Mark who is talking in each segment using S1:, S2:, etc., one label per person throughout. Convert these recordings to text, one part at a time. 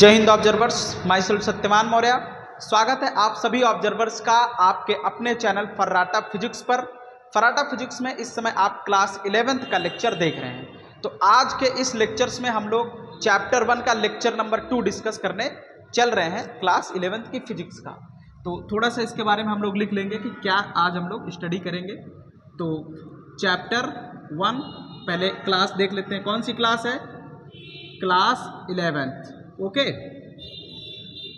S1: जय Hind observers, myself Satyaman Maurya. स्वागत है आप सभी ऑब्जर्वर्स का आपके अपने चैनल फर्राटा फिजिक्स पर। फर्राटा फिजिक्स में इस समय आप क्लास 11th का लेक्चर देख रहे हैं। तो आज के इस लेक्चर्स में हम लोग चैप्टर 1 का लेक्चर नंबर 2 डिस्कस करने चल रहे हैं, क्लास 11th की फिजिक्स का। तो थोड़ा सा इसके बारे में हम लोग लिख लेंगे कि क्या आज हम लोग स्टडी करेंगे। तो चैप्टर 1 पहले क्लास देख लेते हैं, कौन सी क्लास है? Class 11th। ओके,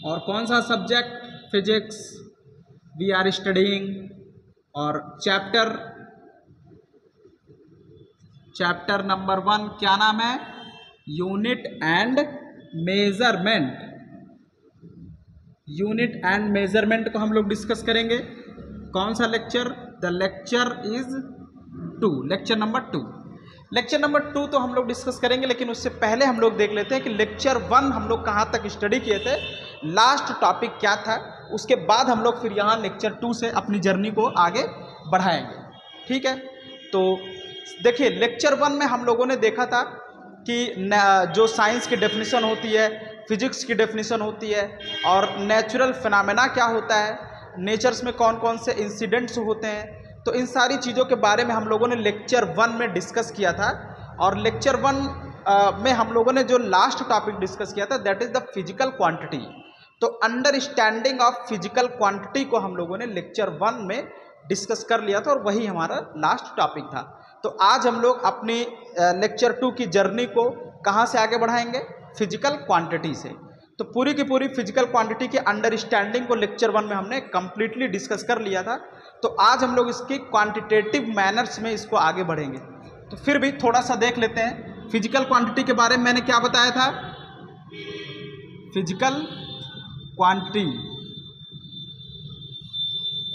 S1: और कौन सा subject? Physics we are studying. और चैप्टर नंबर 1 क्या नाम है? Unit and measurement. Unit and measurement को हम लोग डिस्कस करेंगे। कौन सा lecture? The lecture is 2, lecture number 2। Lecture number 2 तो हम लोग डिस्कस करेंगे, लेकिन उससे पहले हम लोग देख लेते हैं कि लेक्चर 1 हम लोग कहाँ तक स्टडी किए थे, लास्ट टॉपिक क्या था। उसके बाद हम लोग फिर यहाँ लेक्चर 2 से अपनी जर्नी को आगे बढ़ाएंगे। ठीक है, तो देखिए लेक्चर 1 में हम लोगों ने देखा था कि जो साइंस की डेफिनेशन होती है, फिजिक्स की डेफिनेशन होती है, और नेचुरल फिनोमेना क्या होता है, नेचर्स में कौन कौन से इंसिडेंट्स होते हैं, तो इन सारी चीज़ों के बारे में हम लोगों ने लेक्चर 1 में डिस्कस किया था। और लेक्चर 1 में हम लोगों ने जो लास्ट टॉपिक डिस्कस किया था that is the physical quantity. तो अंडरस्टैंडिंग ऑफ फिजिकल क्वांटिटी को हम लोगों ने लेक्चर 1 में डिस्कस कर लिया था, और वही हमारा लास्ट टॉपिक था। तो आज हम लोग अपनी लेक्चर 2 की जर्नी को कहाँ से आगे बढ़ाएंगे? फिजिकल क्वांटिटी से। तो पूरी की पूरी फिजिकल क्वांटिटी की अंडरस्टैंडिंग को लेक्चर 1 में हमने कंप्लीटली डिस्कस कर लिया था। तो आज हम लोग इसकी क्वांटिटेटिव मैनर्स में इसको आगे बढ़ेंगे। तो फिर भी थोड़ा सा देख लेते हैं फिजिकल क्वांटिटी के बारे में। मैंने क्या बताया था? फिजिकल क्वांटिटी,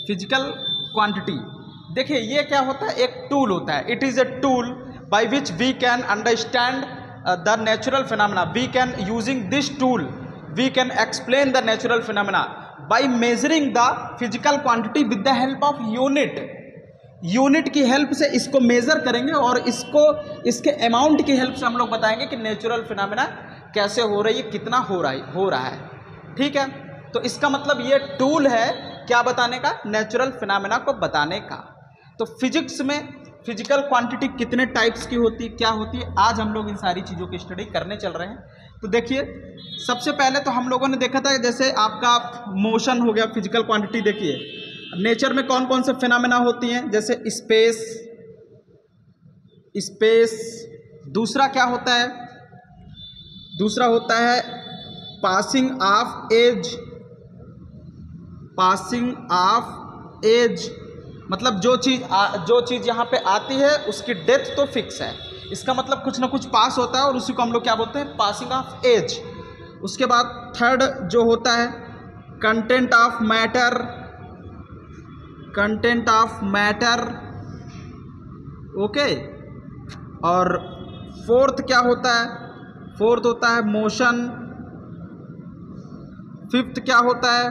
S1: फिजिकल क्वांटिटी देखिए ये क्या होता है? एक टूल होता है। It is a tool by which we can understand the natural phenomena. We can using this tool we can explain the natural phenomena by measuring the physical quantity with the help of unit. Unit की help से इसको major करेंगे और इसके amount की help से हम लोग बताएंगे कि नेचुरल फिनोमेना कैसे हो रही है, कितना हो रहा है। ठीक है, तो इसका मतलब ये टूल है क्या बताने का? नेचुरल फिनोमेना को बताने का। तो फिजिक्स में फिजिकल क्वांटिटी कितने टाइप्स की होती है, क्या होती है, आज हम लोग इन सारी चीज़ों की स्टडी करने चल रहे हैं। तो देखिए सबसे पहले तो हम लोगों ने देखा था जैसे आपका मोशन हो गया, फिजिकल क्वांटिटी। देखिए नेचर में कौन कौन से फिनोमेना होती हैं, जैसे स्पेस। दूसरा क्या होता है? दूसरा होता है पासिंग ऑफ एज। मतलब जो चीज़ यहाँ पे आती है उसकी डेथ तो फिक्स है, इसका मतलब कुछ ना कुछ पास होता है, और उसी को हम लोग क्या बोलते हैं? Passing of age. उसके बाद थर्ड जो होता है कंटेंट ऑफ मैटर। ओके, और फोर्थ क्या होता है? फोर्थ होता है मोशन। फिफ्थ क्या होता है?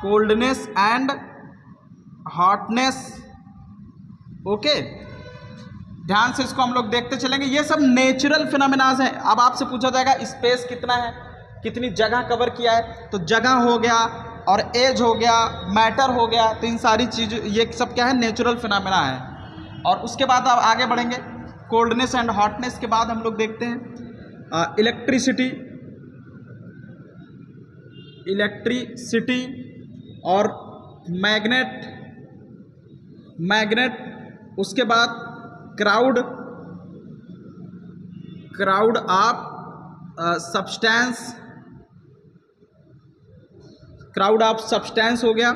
S1: Coldness and hotness. ओके, ध्यान से इसको हम लोग देखते चलेंगे। ये सब नेचुरल फिनोमेनाज हैं। अब आपसे पूछा जाएगा स्पेस कितना है, कितनी जगह कवर किया है, तो जगह हो गया और एज हो गया, मैटर हो गया, तो इन सारी चीज़ ये सब क्या है? नेचुरल फिनोमेना है। और उसके बाद आप आगे बढ़ेंगे, कोल्डनेस एंड हॉटनेस के बाद हम लोग देखते हैं इलेक्ट्रिसिटी और मैग्नेट। उसके बाद क्राउड ऑफ सब्सटेंस हो गया,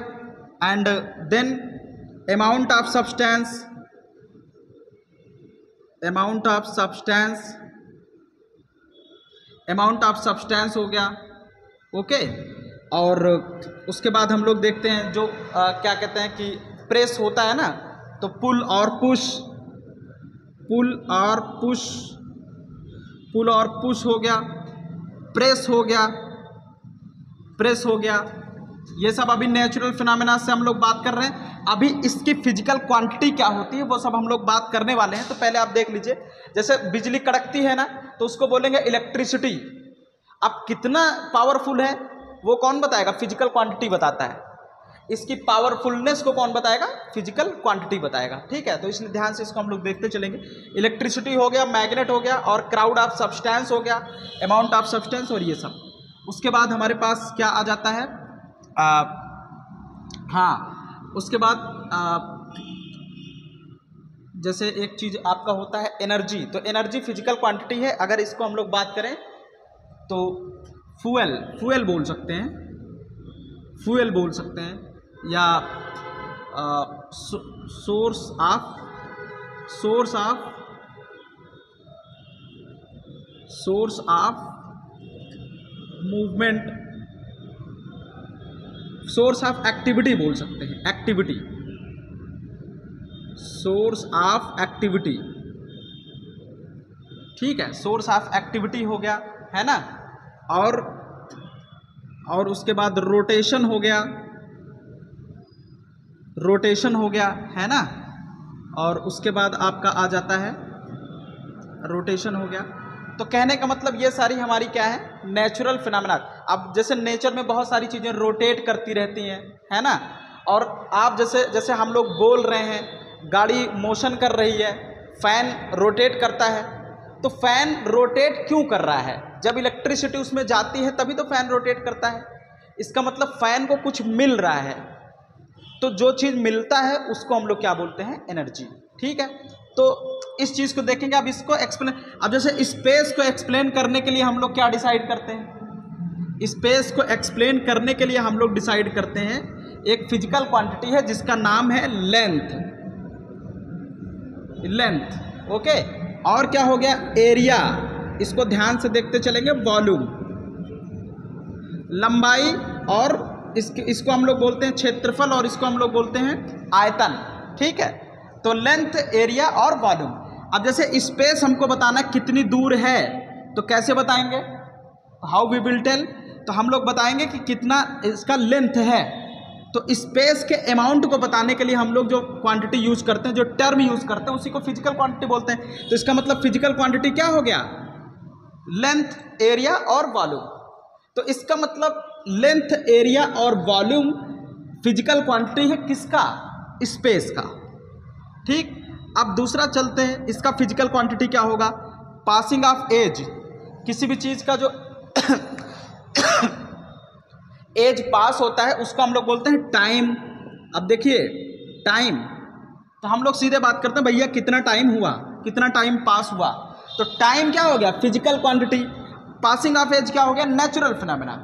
S1: and then amount of substance हो गया। ओके, और उसके बाद हम लोग देखते हैं जो क्या कहते हैं कि प्रेस होता है ना, तो पुल और पुश हो गया, प्रेस हो गया, ये सब अभी नेचुरल फिनोमेना से हम लोग बात कर रहे हैं। अभी इसकी फिजिकल क्वांटिटी क्या होती है वो सब हम लोग बात करने वाले हैं। तो पहले आप देख लीजिए, जैसे बिजली कड़कती है ना, तो उसको बोलेंगे इलेक्ट्रिसिटी। अब कितना पावरफुल है वो कौन बताएगा? फिजिकल क्वांटिटी बताता है। इसकी पावरफुलनेस को कौन बताएगा? फिजिकल क्वांटिटी बताएगा। ठीक है, तो इसलिए ध्यान से इसको हम लोग देखते चलेंगे। इलेक्ट्रिसिटी हो गया, मैग्नेट हो गया, और क्राउड ऑफ सब्सटेंस हो गया, अमाउंट ऑफ सब्सटेंस, और ये सब। उसके बाद हमारे पास क्या आ जाता है? हाँ, उसके बाद जैसे एक चीज आपका होता है एनर्जी। तो एनर्जी फिजिकल क्वांटिटी है। अगर इसको हम लोग बात करें तो फ्यूल बोल सकते हैं, फ्यूल बोल सकते हैं, या source of movement, source of activity बोल सकते हैं, एक्टिविटी, सोर्स ऑफ एक्टिविटी। ठीक है, सोर्स ऑफ एक्टिविटी हो गया, है ना। और उसके बाद रोटेशन हो गया, रोटेशन हो गया, है ना। और उसके बाद आपका आ जाता है रोटेशन हो गया। तो कहने का मतलब ये सारी हमारी क्या है? Natural phenomena. अब जैसे नेचर में बहुत सारी चीज़ें रोटेट करती रहती हैं, है ना। और आप जैसे हम लोग बोल रहे हैं, गाड़ी मोशन कर रही है, फैन रोटेट करता है। तो फैन रोटेट क्यों कर रहा है? जब इलेक्ट्रिसिटी उसमें जाती है तभी तो फैन रोटेट करता है। इसका मतलब फैन को कुछ मिल रहा है। तो जो चीज़ मिलता है उसको हम लोग क्या बोलते हैं? एनर्जी। ठीक है, तो इस चीज़ को देखेंगे। अब इसको एक्सप्लेन, अब जैसे स्पेस को एक्सप्लेन करने के लिए हम लोग क्या डिसाइड करते हैं? स्पेस को एक्सप्लेन करने के लिए हम लोग डिसाइड करते हैं एक फिजिकल क्वांटिटी है जिसका नाम है लेंथ। Length, okay. और क्या हो गया? एरिया। इसको ध्यान से देखते चलेंगे। वॉल्यूम, लंबाई, और इसको हम लोग बोलते हैं क्षेत्रफल, और इसको हम लोग बोलते हैं आयतन। ठीक है, तो लेंथ, एरिया और वॉल्यूम। अब जैसे स्पेस हमको बताना कितनी दूर है, तो कैसे बताएंगे? How we will tell? तो हम लोग बताएंगे कि कितना इसका लेंथ है। तो स्पेस के अमाउंट को बताने के लिए हम लोग जो क्वांटिटी यूज करते हैं, जो टर्म यूज करते हैं, उसी को फिजिकल क्वांटिटी बोलते हैं। तो इसका मतलब फिजिकल क्वांटिटी क्या हो गया? लेंथ, एरिया और वॉल्यूम। तो इसका मतलब लेंथ, एरिया और वॉल्यूम फिजिकल क्वांटिटी है किसका? स्पेस का। ठीक, अब दूसरा चलते हैं। इसका फिजिकल क्वांटिटी क्या होगा? Passing of age. किसी भी चीज़ का जो एज पास होता है उसको हम लोग बोलते हैं टाइम। अब देखिए, टाइम, तो हम लोग सीधे बात करते हैं, भैया कितना टाइम हुआ, कितना टाइम पास हुआ। तो टाइम क्या हो गया? Physical quantity. Passing of age क्या हो गया? Natural phenomena.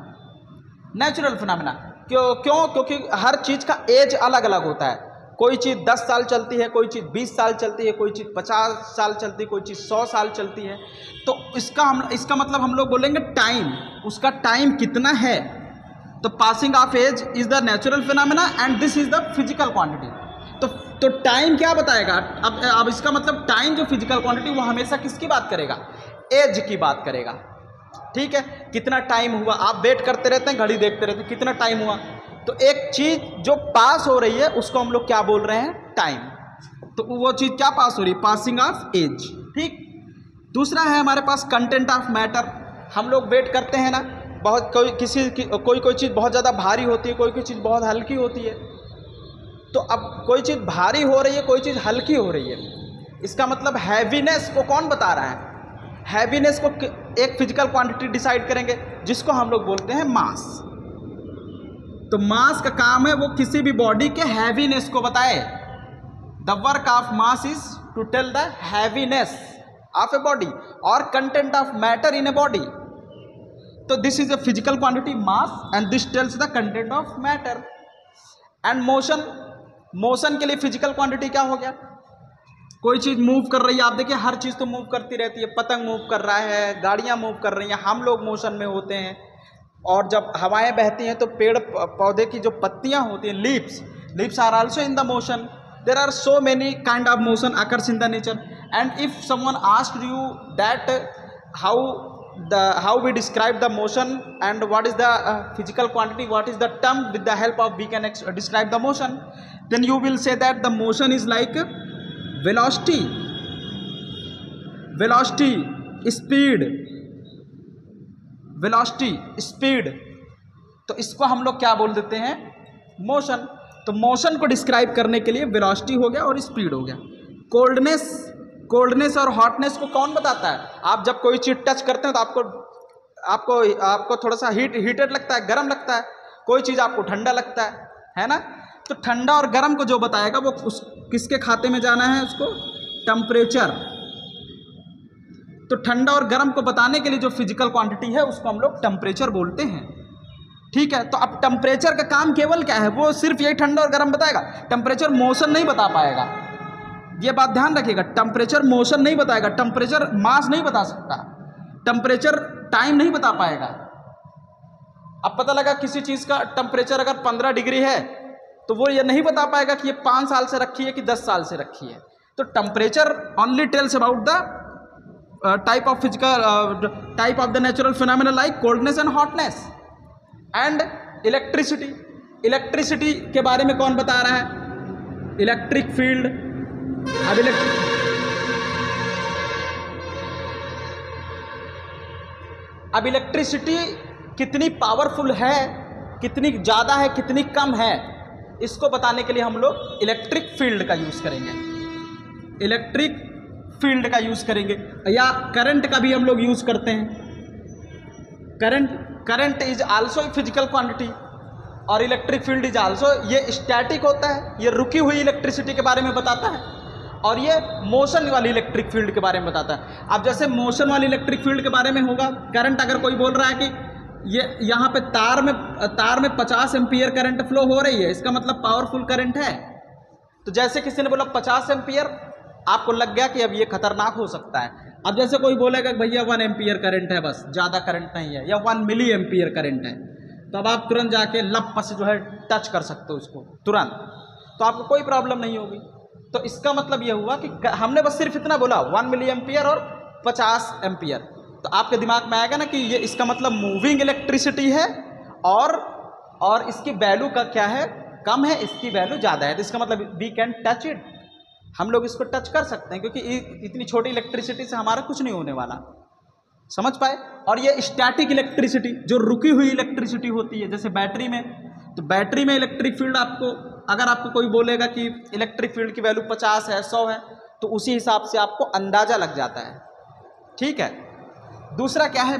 S1: नेचुरल फिनोमेना क्यों? क्योंकि हर चीज़ का एज अलग अलग होता है। कोई चीज़ 10 साल चलती है, कोई चीज़ 20 साल चलती है, कोई चीज़ 50 साल चलती है, कोई चीज़ 100 साल चलती है। तो इसका मतलब हम लोग बोलेंगे टाइम, उसका टाइम कितना है। तो passing of age is the natural phenomena and this is the physical quantity. तो टाइम क्या बताएगा? अब इसका मतलब टाइम जो फिजिकल क्वांटिटी वो हमेशा किसकी बात करेगा? एज की बात करेगा। ठीक है, कितना टाइम हुआ, आप वेट करते रहते हैं, घड़ी देखते रहते हैं, कितना टाइम हुआ। तो एक चीज जो पास हो रही है उसको हम लोग क्या बोल रहे हैं? टाइम। तो वो चीज क्या पास हो रही है? Passing of age. ठीक, दूसरा है हमारे पास कंटेंट ऑफ मैटर। हम लोग वेट करते हैं ना, बहुत कोई चीज़ बहुत ज़्यादा भारी होती है, कोई चीज़ बहुत हल्की होती है। तो अब कोई चीज़ भारी हो रही है, कोई चीज़ हल्की हो रही है। इसका मतलब हैवीनेस को कौन बता रहा है? हैवीनेस को एक फिजिकल क्वांटिटी डिसाइड करेंगे जिसको हम लोग बोलते हैं मास। तो मास का काम है वो किसी भी बॉडी के हैवीनेस को बताए। The work of mass is to tell the heaviness of a body और content of matter in a body. तो this is a physical quantity mass and this tells the content of matter. And motion, motion के लिए physical quantity क्या हो गया? कोई चीज़ move कर रही है, आप देखिए हर चीज़ तो मूव करती रहती है, पतंग मूव कर रहा है, गाड़ियाँ मूव कर रही हैं, हम लोग मोशन में होते हैं। और जब हवाएं बहती हैं तो पेड़ पौधे की जो पत्तियाँ होती हैं, leaves are also in the motion. There are so many kind of motion occurs in the nature. And if someone asked you that how how we describe the motion and what is the physical quantity, what is the term with the help of we can describe the motion, then you will say that the motion is like velocity, speed. तो इसको हम लोग क्या बोल देते हैं, motion. तो motion को डिस्क्राइब करने के लिए वेलोसिटी हो गया और स्पीड हो गया। कोल्डनेस और हॉटनेस को कौन बताता है? आप जब कोई चीज टच करते हैं तो आपको थोड़ा सा हीटेड लगता है, गर्म लगता है, कोई चीज़ आपको ठंडा लगता है ना। तो ठंडा और गर्म को जो बताएगा वो किसके खाते में जाना है, उसको टेम्परेचर। तो ठंडा और गर्म को बताने के लिए जो फिजिकल क्वांटिटी है उसको हम लोग टेम्परेचर बोलते हैं। ठीक है, तो अब टेम्परेचर का काम केवल क्या है, वो सिर्फ यही ठंडा और गर्म बताएगा। टेम्परेचर मोशन नहीं बता पाएगा, ये बात ध्यान रखिएगा। टेम्परेचर मोशन नहीं बताएगा, टेम्परेचर मास नहीं बता सकता, टेम्परेचर टाइम नहीं बता पाएगा। अब पता लगा किसी चीज़ का टेम्परेचर अगर 15 डिग्री है तो वो ये नहीं बता पाएगा कि ये 5 साल से रखी है कि 10 साल से रखी है। तो temperature only tells about the type of the natural phenomena like coldness and hotness and electricity के बारे में कौन बता रहा है, इलेक्ट्रिक फील्ड। अब इलेक्ट्रिसिटी कितनी पावरफुल है, कितनी ज़्यादा है, कितनी कम है, इसको बताने के लिए हम लोग इलेक्ट्रिक फील्ड का यूज़ करेंगे, इलेक्ट्रिक फील्ड का यूज़ करेंगे। या करंट का भी हम लोग यूज़ करते हैं। Current is also physical quantity और इलेक्ट्रिक फील्ड इज आल्सो, ये स्टैटिक होता है, ये रुकी हुई इलेक्ट्रिसिटी के बारे में बताता है, और ये मोशन वाली इलेक्ट्रिक फील्ड के बारे में बताता है। अब जैसे मोशन वाली इलेक्ट्रिक फील्ड के बारे में होगा, करंट अगर कोई बोल रहा है कि ये यहाँ पे तार में 50 एम्पियर करंट फ्लो हो रही है, इसका मतलब पावरफुल करंट है। तो जैसे किसी ने बोला 50 एम्पियर, आपको लग गया कि अब ये खतरनाक हो सकता है। अब जैसे कोई बोलेगा भैया 1 एम्पियर करंट है, बस ज़्यादा करंट नहीं है, या 1 मिली एम्पियर करंट है, तो अब आप तुरंत जाके लप से जो है टच कर सकते हो उसको तुरंत, तो आपको कोई प्रॉब्लम नहीं होगी। तो इसका मतलब ये हुआ कि हमने बस सिर्फ इतना बोला 1 मिली एम्पियर और 50 एम्पियर, तो आपके दिमाग में आएगा ना कि ये इसका मतलब मूविंग इलेक्ट्रिसिटी है और इसकी वैल्यू का क्या है, कम है, इसकी वैल्यू ज़्यादा है। तो इसका मतलब वी कैन टच इट, हम लोग इसको टच कर सकते हैं, क्योंकि इतनी छोटी इलेक्ट्रिसिटी से हमारा कुछ नहीं होने वाला, समझ पाए। और ये स्टैटिक इलेक्ट्रिसिटी, जो रुकी हुई इलेक्ट्रिसिटी होती है, जैसे बैटरी में, तो बैटरी में इलेक्ट्रिक फील्ड अगर आपको कोई बोलेगा कि इलेक्ट्रिक फील्ड की वैल्यू 50 है, 100 है, तो उसी हिसाब से आपको अंदाज़ा लग जाता है। ठीक है, दूसरा क्या है,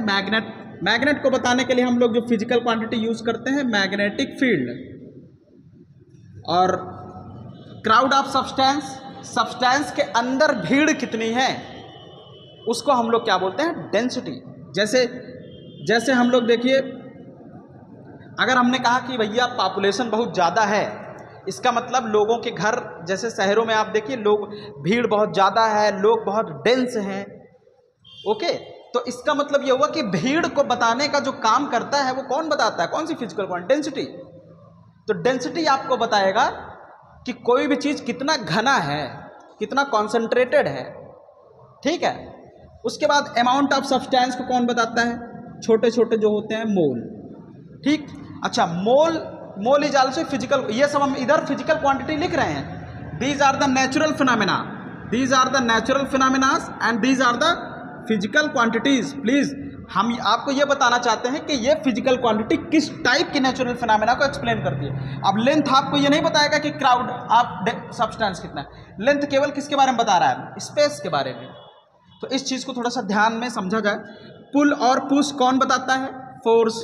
S1: मैग्नेट को बताने के लिए हम लोग जो फिजिकल क्वांटिटी यूज़ करते हैं, मैग्नेटिक फील्ड। और क्राउड ऑफ सब्सटेंस के अंदर भीड़ कितनी है, उसको हम लोग क्या बोलते हैं, डेंसिटी। जैसे हम लोग देखिए, अगर हमने कहा कि भैया पॉपुलेशन बहुत ज़्यादा है, इसका मतलब लोगों के घर, जैसे शहरों में आप देखिए लोग, भीड़ बहुत ज़्यादा है, लोग बहुत डेंस हैं, ओके। तो इसका मतलब ये हुआ कि भीड़ को बताने का जो काम करता है वो कौन बताता है, कौन सी फिजिकल क्वांटिटी, डेंसिटी। तो डेंसिटी आपको बताएगा कि कोई भी चीज़ कितना घना है, कितना कॉन्सेंट्रेटेड है। ठीक है, उसके बाद अमाउंट ऑफ सब्सटेंस को कौन बताता है, छोटे छोटे जो होते हैं मोल। ठीक, अच्छा, मोल इज आल्सो फिजिकल, ये सब हम इधर फिजिकल क्वांटिटी लिख रहे हैं। These are the natural phenomena, these are the natural phenomenas and these are the physical quantities. Please, हम आपको ये बताना चाहते हैं कि ये फिजिकल क्वांटिटी किस टाइप की नेचुरल फिनोमेना को एक्सप्लेन करती है। अब लेंथ आपको ये नहीं बताएगा कि क्राउड ऑफ सब्सटेंस कितना है, लेंथ केवल किसके बारे में बता रहा है, स्पेस के बारे में। तो इस चीज़ को थोड़ा सा ध्यान में समझा जाए। पुल और पुश कौन बताता है, फोर्स।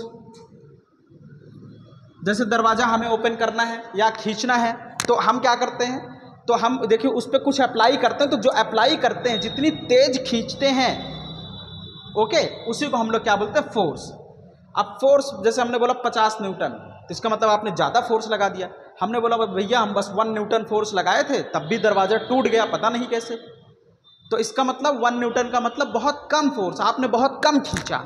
S1: जैसे दरवाज़ा हमें ओपन करना है या खींचना है, तो हम क्या करते हैं, तो हम देखिए उस पर कुछ अप्लाई करते हैं, तो जो अप्लाई करते हैं, जितनी तेज खींचते हैं, ओके, उसी को हम लोग क्या बोलते हैं, फोर्स। अब फोर्स, जैसे हमने बोला 50 न्यूटन, तो इसका मतलब आपने ज़्यादा फोर्स लगा दिया। हमने बोला भैया हम बस 1 न्यूटन फोर्स लगाए थे, तब भी दरवाज़ा टूट गया, पता नहीं कैसे। तो इसका मतलब 1 न्यूटन का मतलब बहुत कम फोर्स, आपने बहुत कम खींचा।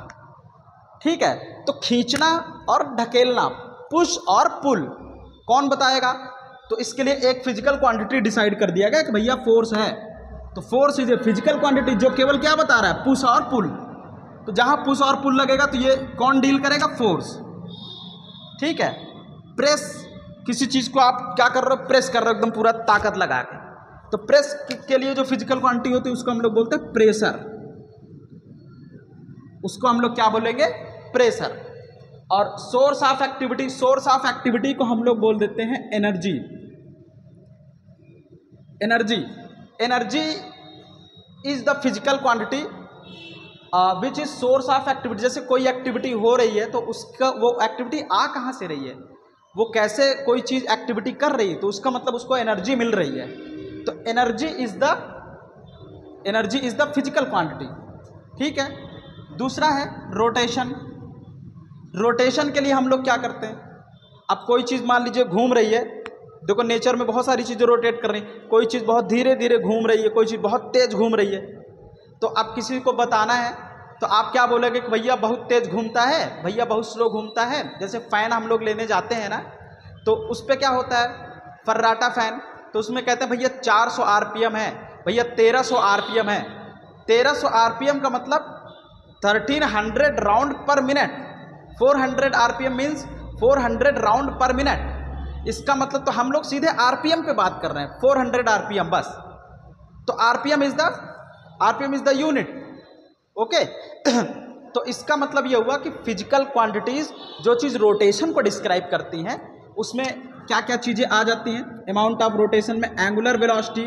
S1: ठीक है, तो खींचना और ढकेलना, पुश और पुल, कौन बताएगा। तो इसके लिए एक फिजिकल क्वांटिटी डिसाइड कर दिया गया कि भैया फोर्स है, तो force is a physical quantity जो केवल क्या बता रहा है, पुश और पुल। तो जहाँ पुश और पुल लगेगा तो ये कौन डील करेगा? फोर्स। ठीक है, प्रेस, किसी चीज़ को आप क्या कर रहे हो? प्रेस कर रहे हो एकदम पूरा ताकत लगा के। तो प्रेस के लिए जो फिजिकल क्वांटिटी होती है उसको हम लोग बोलते हैं प्रेशर। उसको हम लोग क्या बोलेंगे? प्रेशर। और source of activity, source of activity को हम लोग बोल देते हैं energy. Energy, energy is the physical quantity which is source of activity. जैसे कोई एक्टिविटी हो रही है तो उसका वो एक्टिविटी आ कहाँ से रही है, वो कैसे कोई चीज़ एक्टिविटी कर रही है, तो उसका मतलब उसको एनर्जी मिल रही है। तो energy is the physical quantity. ठीक है। दूसरा है रोटेशन। रोटेशन के लिए हम लोग क्या करते हैं? अब कोई चीज़ मान लीजिए घूम रही है, देखो नेचर में बहुत सारी चीज़ें रोटेट कर रही हैं। कोई चीज़ बहुत धीरे धीरे घूम रही है, कोई चीज़ बहुत तेज़ घूम रही है। तो अब किसी को बताना है तो आप क्या बोलोगे कि भैया बहुत तेज़ घूमता है, भैया बहुत स्लो घूमता है। जैसे फ़ैन हम लोग लेने जाते हैं ना, तो उस पर क्या होता है? फर्राटा फ़ैन, तो उसमें कहते हैं भैया 400 आरपीएम है, भैया 1300 आरपीएम है। 1300 आरपीएम का मतलब 1300 राउंड पर मिनट। 400 आरपीएम मीन्स 400 राउंड पर मिनट। इसका मतलब तो हम लोग सीधे आरपीएम पे बात कर रहे हैं, 400 आरपीएम बस। तो RPM is the unit. Okay. तो इसका मतलब ये हुआ कि फिजिकल क्वांटिटीज जो चीज़ रोटेशन को डिस्क्राइब करती हैं उसमें क्या क्या चीज़ें आ जाती हैं? अमाउंट ऑफ रोटेशन में एंगुलर वेलोसिटी,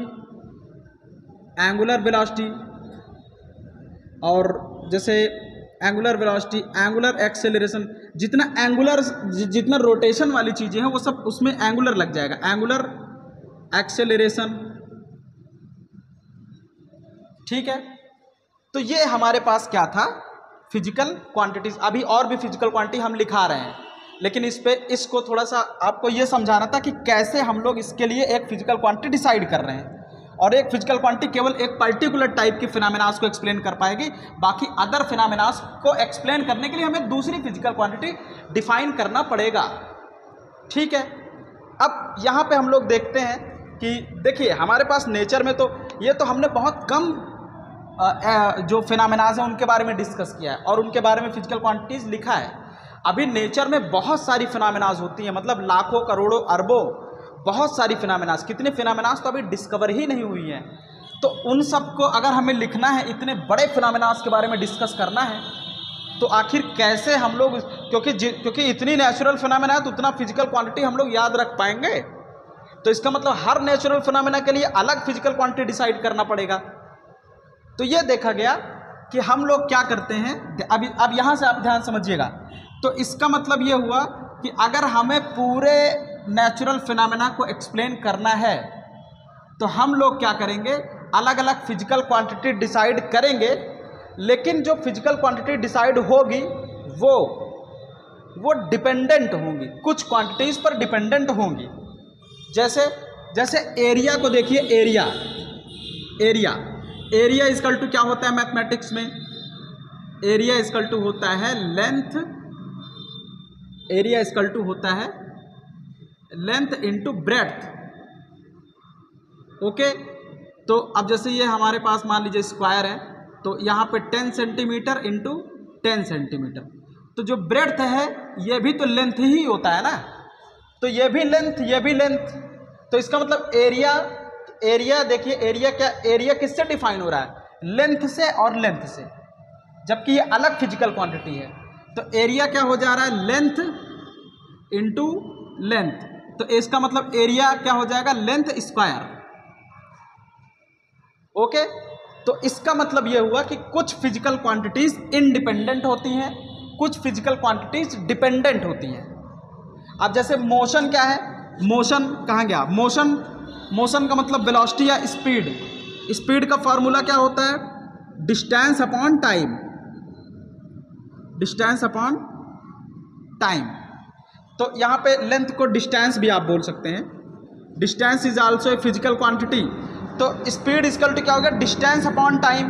S1: और जैसे एंगुलर वेलोसिटी, एंगुलर एक्सेलरेशन, जितना रोटेशन वाली चीज़ें हैं वो सब उसमें एंगुलर लग जाएगा। Angular acceleration. ठीक है। तो ये हमारे पास क्या था? Physical quantities. अभी और भी फिजिकल क्वांटिटी हम लिखा रहे हैं, लेकिन इसको थोड़ा सा आपको ये समझाना था कि कैसे हम लोग इसके लिए एक फिजिकल क्वांटिटी डिसाइड कर रहे हैं। और एक फिजिकल क्वांटिटी केवल एक पर्टिकुलर टाइप के फिनोमेनास को एक्सप्लेन कर पाएगी, बाकी अदर फिनोमेनास को एक्सप्लेन करने के लिए हमें दूसरी फिजिकल क्वांटिटी डिफाइन करना पड़ेगा। ठीक है। अब यहाँ पे हम लोग देखते हैं कि देखिए हमारे पास नेचर में तो ये तो हमने बहुत कम जो फिनोमेनास हैं उनके बारे में डिस्कस किया है और उनके बारे में फिजिकल क्वांटिटीज लिखा है। अभी नेचर में बहुत सारी फिनोमेनास होती हैं, मतलब लाखों करोड़ों अरबों बहुत सारी फिनोमेनास। कितने फिनोमेनास तो अभी डिस्कवर ही नहीं हुई हैं। तो उन सब को अगर हमें लिखना है, इतने बड़े फिनोमेनास के बारे में डिस्कस करना है, तो आखिर कैसे हम लोग, क्योंकि इतनी नेचुरल फिनोमेना है तो उतना फिजिकल क्वांटिटी हम लोग याद रख पाएंगे। तो इसका मतलब हर नेचुरल फिनोमेना के लिए अलग फिजिकल क्वांटिटी डिसाइड करना पड़ेगा। तो ये देखा गया कि हम लोग क्या करते हैं। अब यहाँ से आप ध्यान समझिएगा। तो इसका मतलब ये हुआ कि अगर हमें पूरे नेचुरल फिनोमेना को एक्सप्लेन करना है तो हम लोग क्या करेंगे? अलग अलग फिजिकल क्वांटिटी डिसाइड करेंगे, लेकिन जो फिजिकल क्वांटिटी डिसाइड होगी वो डिपेंडेंट होंगी, कुछ क्वांटिटीज़ पर डिपेंडेंट होंगी। जैसे एरिया को देखिए। एरिया इक्वल टू क्या होता है मैथमेटिक्स में? एरिया इक्वल टू होता है लेंथ। एरिया इक्वल टू होता है लेंथ इंटू ब्रेड्थ। ओके। तो अब जैसे ये हमारे पास मान लीजिए स्क्वायर है, तो यहाँ पे 10 सेंटीमीटर इंटू 10 सेंटीमीटर। तो जो ब्रेड्थ है ये भी तो लेंथ ही होता है ना, तो ये भी लेंथ। तो इसका मतलब एरिया देखिए, एरिया किससे डिफाइन हो रहा है? लेंथ से और लेंथ से, जबकि ये अलग फिजिकल क्वांटिटी है। तो एरिया क्या हो जा रहा है? Length into length. तो इसका मतलब एरिया क्या हो जाएगा? Length square. ओके। तो इसका मतलब यह हुआ कि कुछ फिजिकल क्वांटिटीज इंडिपेंडेंट होती हैं, कुछ फिजिकल क्वांटिटीज डिपेंडेंट होती हैं। अब जैसे मोशन क्या है? मोशन कहाँ गया? मोशन का मतलब वेलोसिटी या स्पीड। स्पीड का फॉर्मूला क्या होता है? Distance upon time. तो यहाँ पे लेंथ को डिस्टेंस भी आप बोल सकते हैं। Distance is also a physical quantity. तो स्पीड इक्वल टू क्या हो गया? Distance upon time.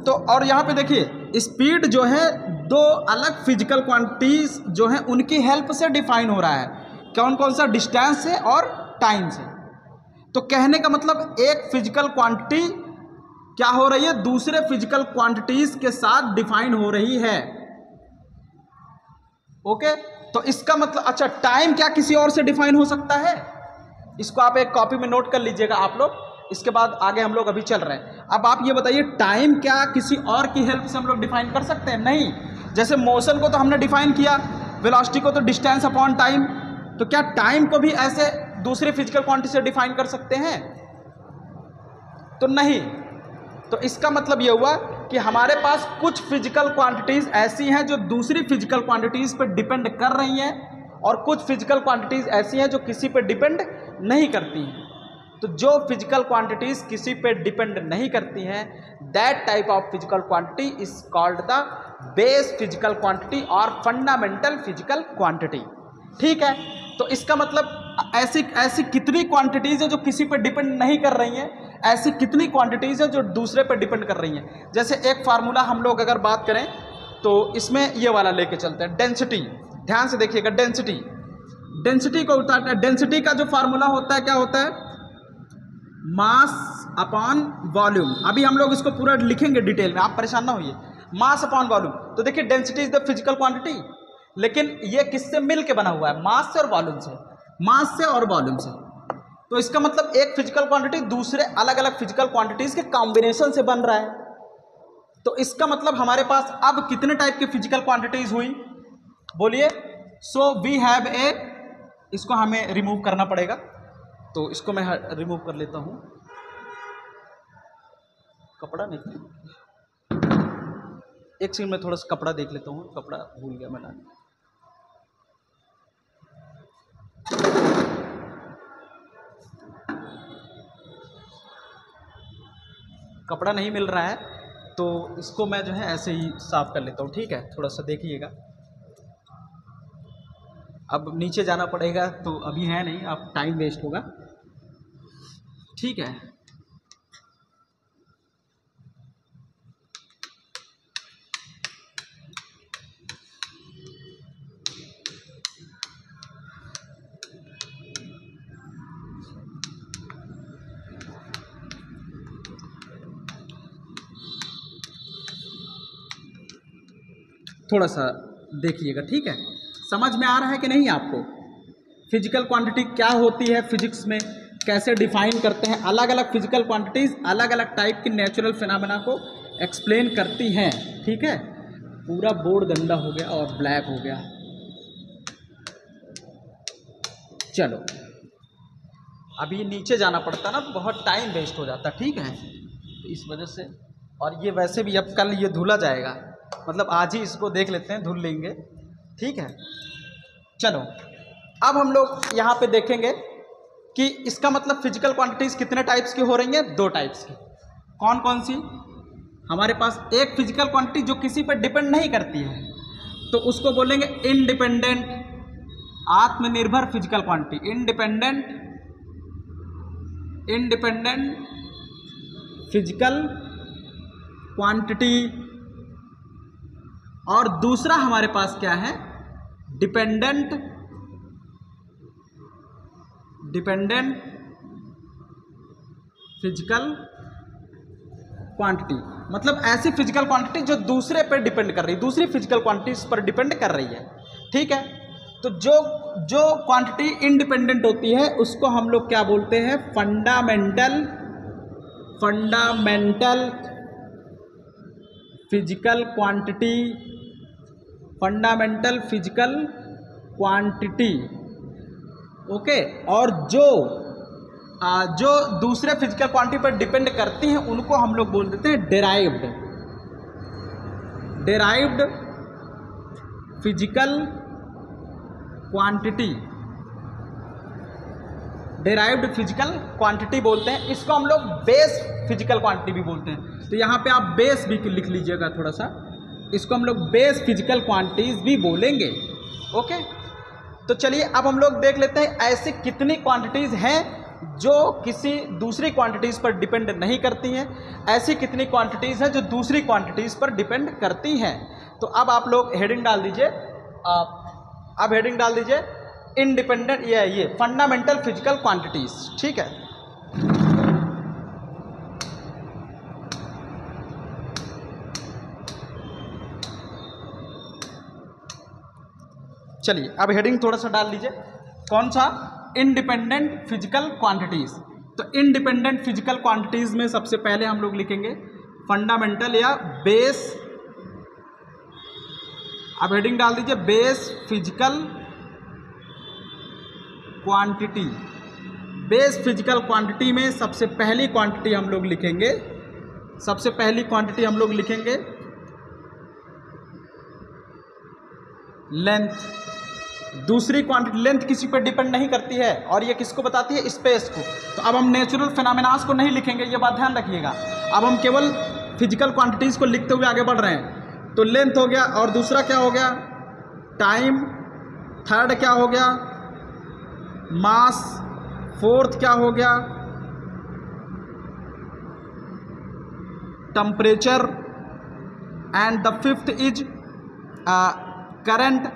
S1: तो और यहाँ पे देखिए स्पीड जो है दो अलग फिजिकल क्वांटिटीज जो हैं उनकी हेल्प से डिफाइन हो रहा है। कौन सा? डिस्टेंस से और टाइम से। तो कहने का मतलब एक फिजिकल क्वांटिटी क्या हो रही है, दूसरे फिजिकल क्वांटिटीज के साथ डिफाइन हो रही है। ओके, तो इसका मतलब, अच्छा टाइम क्या किसी और से डिफाइन हो सकता है? इसको आप एक कॉपी में नोट कर लीजिएगा आप लोग, इसके बाद आगे हम लोग अभी चल रहे हैं। अब आप ये बताइए, टाइम क्या किसी और की हेल्प से हम लोग डिफाइन कर सकते हैं? नहीं। जैसे मोशन को तो हमने डिफाइन किया, वेलोसिटी को तो डिस्टेंस अपॉन टाइम, तो क्या टाइम को भी ऐसे दूसरे फिजिकल क्वांटिटी से डिफाइन कर सकते हैं? तो नहीं। तो इसका मतलब ये हुआ कि हमारे पास कुछ फिजिकल क्वांटिटीज ऐसी हैं जो दूसरी फिजिकल क्वांटिटीज पर डिपेंड कर रही हैं, और कुछ फिजिकल क्वांटिटीज ऐसी हैं जो किसी पर डिपेंड नहीं करती हैं। तो जो फिजिकल क्वांटिटीज किसी पे डिपेंड नहीं करती हैं, that type of physical quantity is called the base physical quantity और फंडामेंटल फिजिकल क्वांटिटी। ठीक है, तो इसका मतलब ऐसी कितनी क्वांटिटीज है जो किसी पे डिपेंड नहीं कर रही हैं, ऐसी कितनी क्वांटिटीज है जो दूसरे पे डिपेंड कर रही हैं। जैसे एक फार्मूला हम लोग अगर बात करें तो इसमें ये वाला लेके चलते हैं, डेंसिटी। ध्यान से देखिएगा, डेंसिटी को उतारना है। डेंसिटी का जो फार्मूला होता है क्या होता है? Mass upon volume. अभी हम लोग इसको पूरा लिखेंगे डिटेल में, आप परेशान ना होइए। मास अपॉन वॉल्यूम, तो देखिए density is the physical quantity, लेकिन ये किससे मिल के बना हुआ है? मास से और वॉल्यूम से, मास से और वॉल्यूम से। तो इसका मतलब एक फिजिकल क्वांटिटी दूसरे अलग अलग फिजिकल क्वांटिटीज के कॉम्बिनेशन से बन रहा है। तो इसका मतलब हमारे पास अब कितने टाइप की फिजिकल क्वांटिटीज हुई, बोलिए? सो वी हैव ए, इसको हमें रिमूव करना पड़ेगा, तो इसको मैं रिमूव कर लेता हूं। कपड़ा नहीं, एक सेकंड में थोड़ा सा कपड़ा देख लेता हूं, कपड़ा भूल गया मैं लाने। कपड़ा नहीं मिल रहा है, तो इसको मैं जो है ऐसे ही साफ कर लेता हूँ। ठीक है, थोड़ा सा देखिएगा। अब नीचे जाना पड़ेगा, तो अभी है नहीं, अब टाइम वेस्ट होगा। ठीक है, थोड़ा सा देखिएगा। ठीक है, समझ में आ रहा है कि नहीं आपको? फिजिकल क्वांटिटी क्या होती है, फिजिक्स में कैसे डिफाइन करते हैं? अलग अलग फिजिकल क्वांटिटीज अलग अलग टाइप की नेचुरल फिनोमेना को एक्सप्लेन करती हैं। ठीक है, पूरा बोर्ड गंदा हो गया और ब्लैक हो गया। चलो, अभी नीचे जाना पड़ता ना, बहुत टाइम वेस्ट हो जाता। ठीक है, तो इस वजह से, और ये वैसे भी अब कल ये धुला जाएगा, मतलब आज ही इसको देख लेते हैं, धुल लेंगे। ठीक है, चलो अब हम लोग यहाँ पे देखेंगे कि इसका मतलब फिजिकल क्वांटिटीज कितने टाइप्स की हो रही हैं? 2 टाइप्स की। कौन कौन सी? हमारे पास एक फिजिकल क्वांटिटी जो किसी पर डिपेंड नहीं करती है, तो उसको बोलेंगे इंडिपेंडेंट, आत्मनिर्भर physical quantity. Independent physical quantity. और दूसरा हमारे पास क्या है? Dependent physical quantity. मतलब ऐसी फिजिकल क्वांटिटी जो दूसरे पर डिपेंड कर रही है, दूसरी फिजिकल क्वांटिटीज पर डिपेंड कर रही है। ठीक है, तो जो क्वांटिटी इंडिपेंडेंट होती है उसको हम लोग क्या बोलते हैं? Fundamental physical quantity. Fundamental physical quantity. Okay, और जो दूसरे फिजिकल क्वांटिटी पर डिपेंड करती हैं उनको हम लोग बोल देते हैं derived physical quantity. Derived physical quantity बोलते हैं। इसको हम लोग बेस फिजिकल क्वांटिटी भी बोलते हैं। तो यहाँ पे आप बेस भी लिख लीजिएगा थोड़ा सा, इसको हम लोग बेस फिजिकल क्वांटिटीज भी बोलेंगे। ओके, तो चलिए अब हम लोग देख लेते हैं ऐसी कितनी क्वांटिटीज हैं जो किसी दूसरी क्वांटिटीज पर डिपेंड नहीं करती हैं, ऐसी कितनी क्वांटिटीज हैं जो दूसरी क्वांटिटीज पर डिपेंड करती हैं। तो अब आप लोग हेडिंग डाल दीजिए, अब हेडिंग डाल दीजिए इंडिपेंडेंट, ये फंडामेंटल फिजिकल क्वांटिटीज। ठीक है, चलिए अब हेडिंग थोड़ा सा डाल लीजिए, कौन सा? Independent physical quantities. तो इंडिपेंडेंट फिजिकल क्वांटिटीज में सबसे पहले हम लोग लिखेंगे फंडामेंटल या बेस। अब हेडिंग डाल दीजिए base physical quantity. Base physical quantity में सबसे पहली क्वांटिटी हम लोग लिखेंगे, सबसे पहली क्वांटिटी हम लोग लिखेंगे लेंथ। दूसरी क्वांटिटी, लेंथ किसी पर डिपेंड नहीं करती है और ये किसको बताती है? स्पेस को। तो अब हम नेचुरल फिनोमेनास को नहीं लिखेंगे, ये बात ध्यान रखिएगा। अब हम केवल फिजिकल क्वांटिटीज को लिखते हुए आगे बढ़ रहे हैं। तो लेंथ हो गया और दूसरा क्या हो गया? टाइम। थर्ड क्या हो गया? मास। फोर्थ क्या हो गया? Temperature. And the fifth is current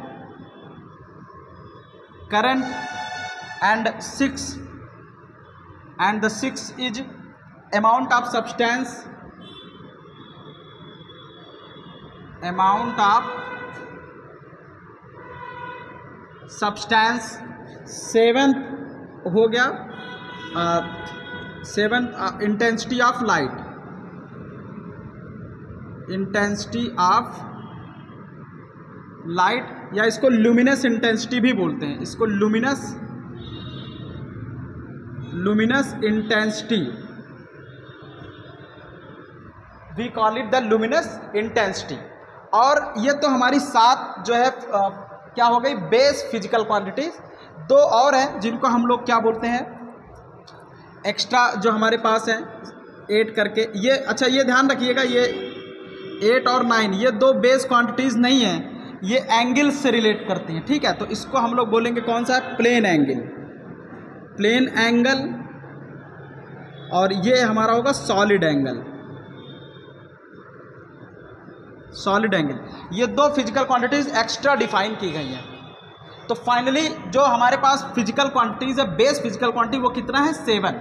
S1: and the six is amount of substance, seventh हो गया सेवेंथ इंटेंसिटी ऑफ लाइट, या इसको लुमिनस इंटेंसिटी भी बोलते हैं, इसको luminous intensity, we call it the luminous intensity. और ये तो हमारी 7 जो है क्या हो गई? Base physical quantities. 2 और हैं जिनको हम लोग क्या बोलते हैं? एक्स्ट्रा जो हमारे पास है 8 करके, ये अच्छा ये ध्यान रखिएगा, ये 8 और 9 ये 2 बेस क्वांटिटीज़ नहीं हैं, ये एंगल से रिलेट करती हैं, ठीक है। तो इसको हम लोग बोलेंगे कौन सा है? प्लेन एंगल, और ये हमारा होगा सॉलिड एंगल। ये 2 फिजिकल क्वांटिटीज एक्स्ट्रा डिफाइन की गई हैं। तो फाइनली जो हमारे पास फिजिकल क्वांटिटीज है, बेस फिजिकल क्वांटिटी, वो कितना है? 7।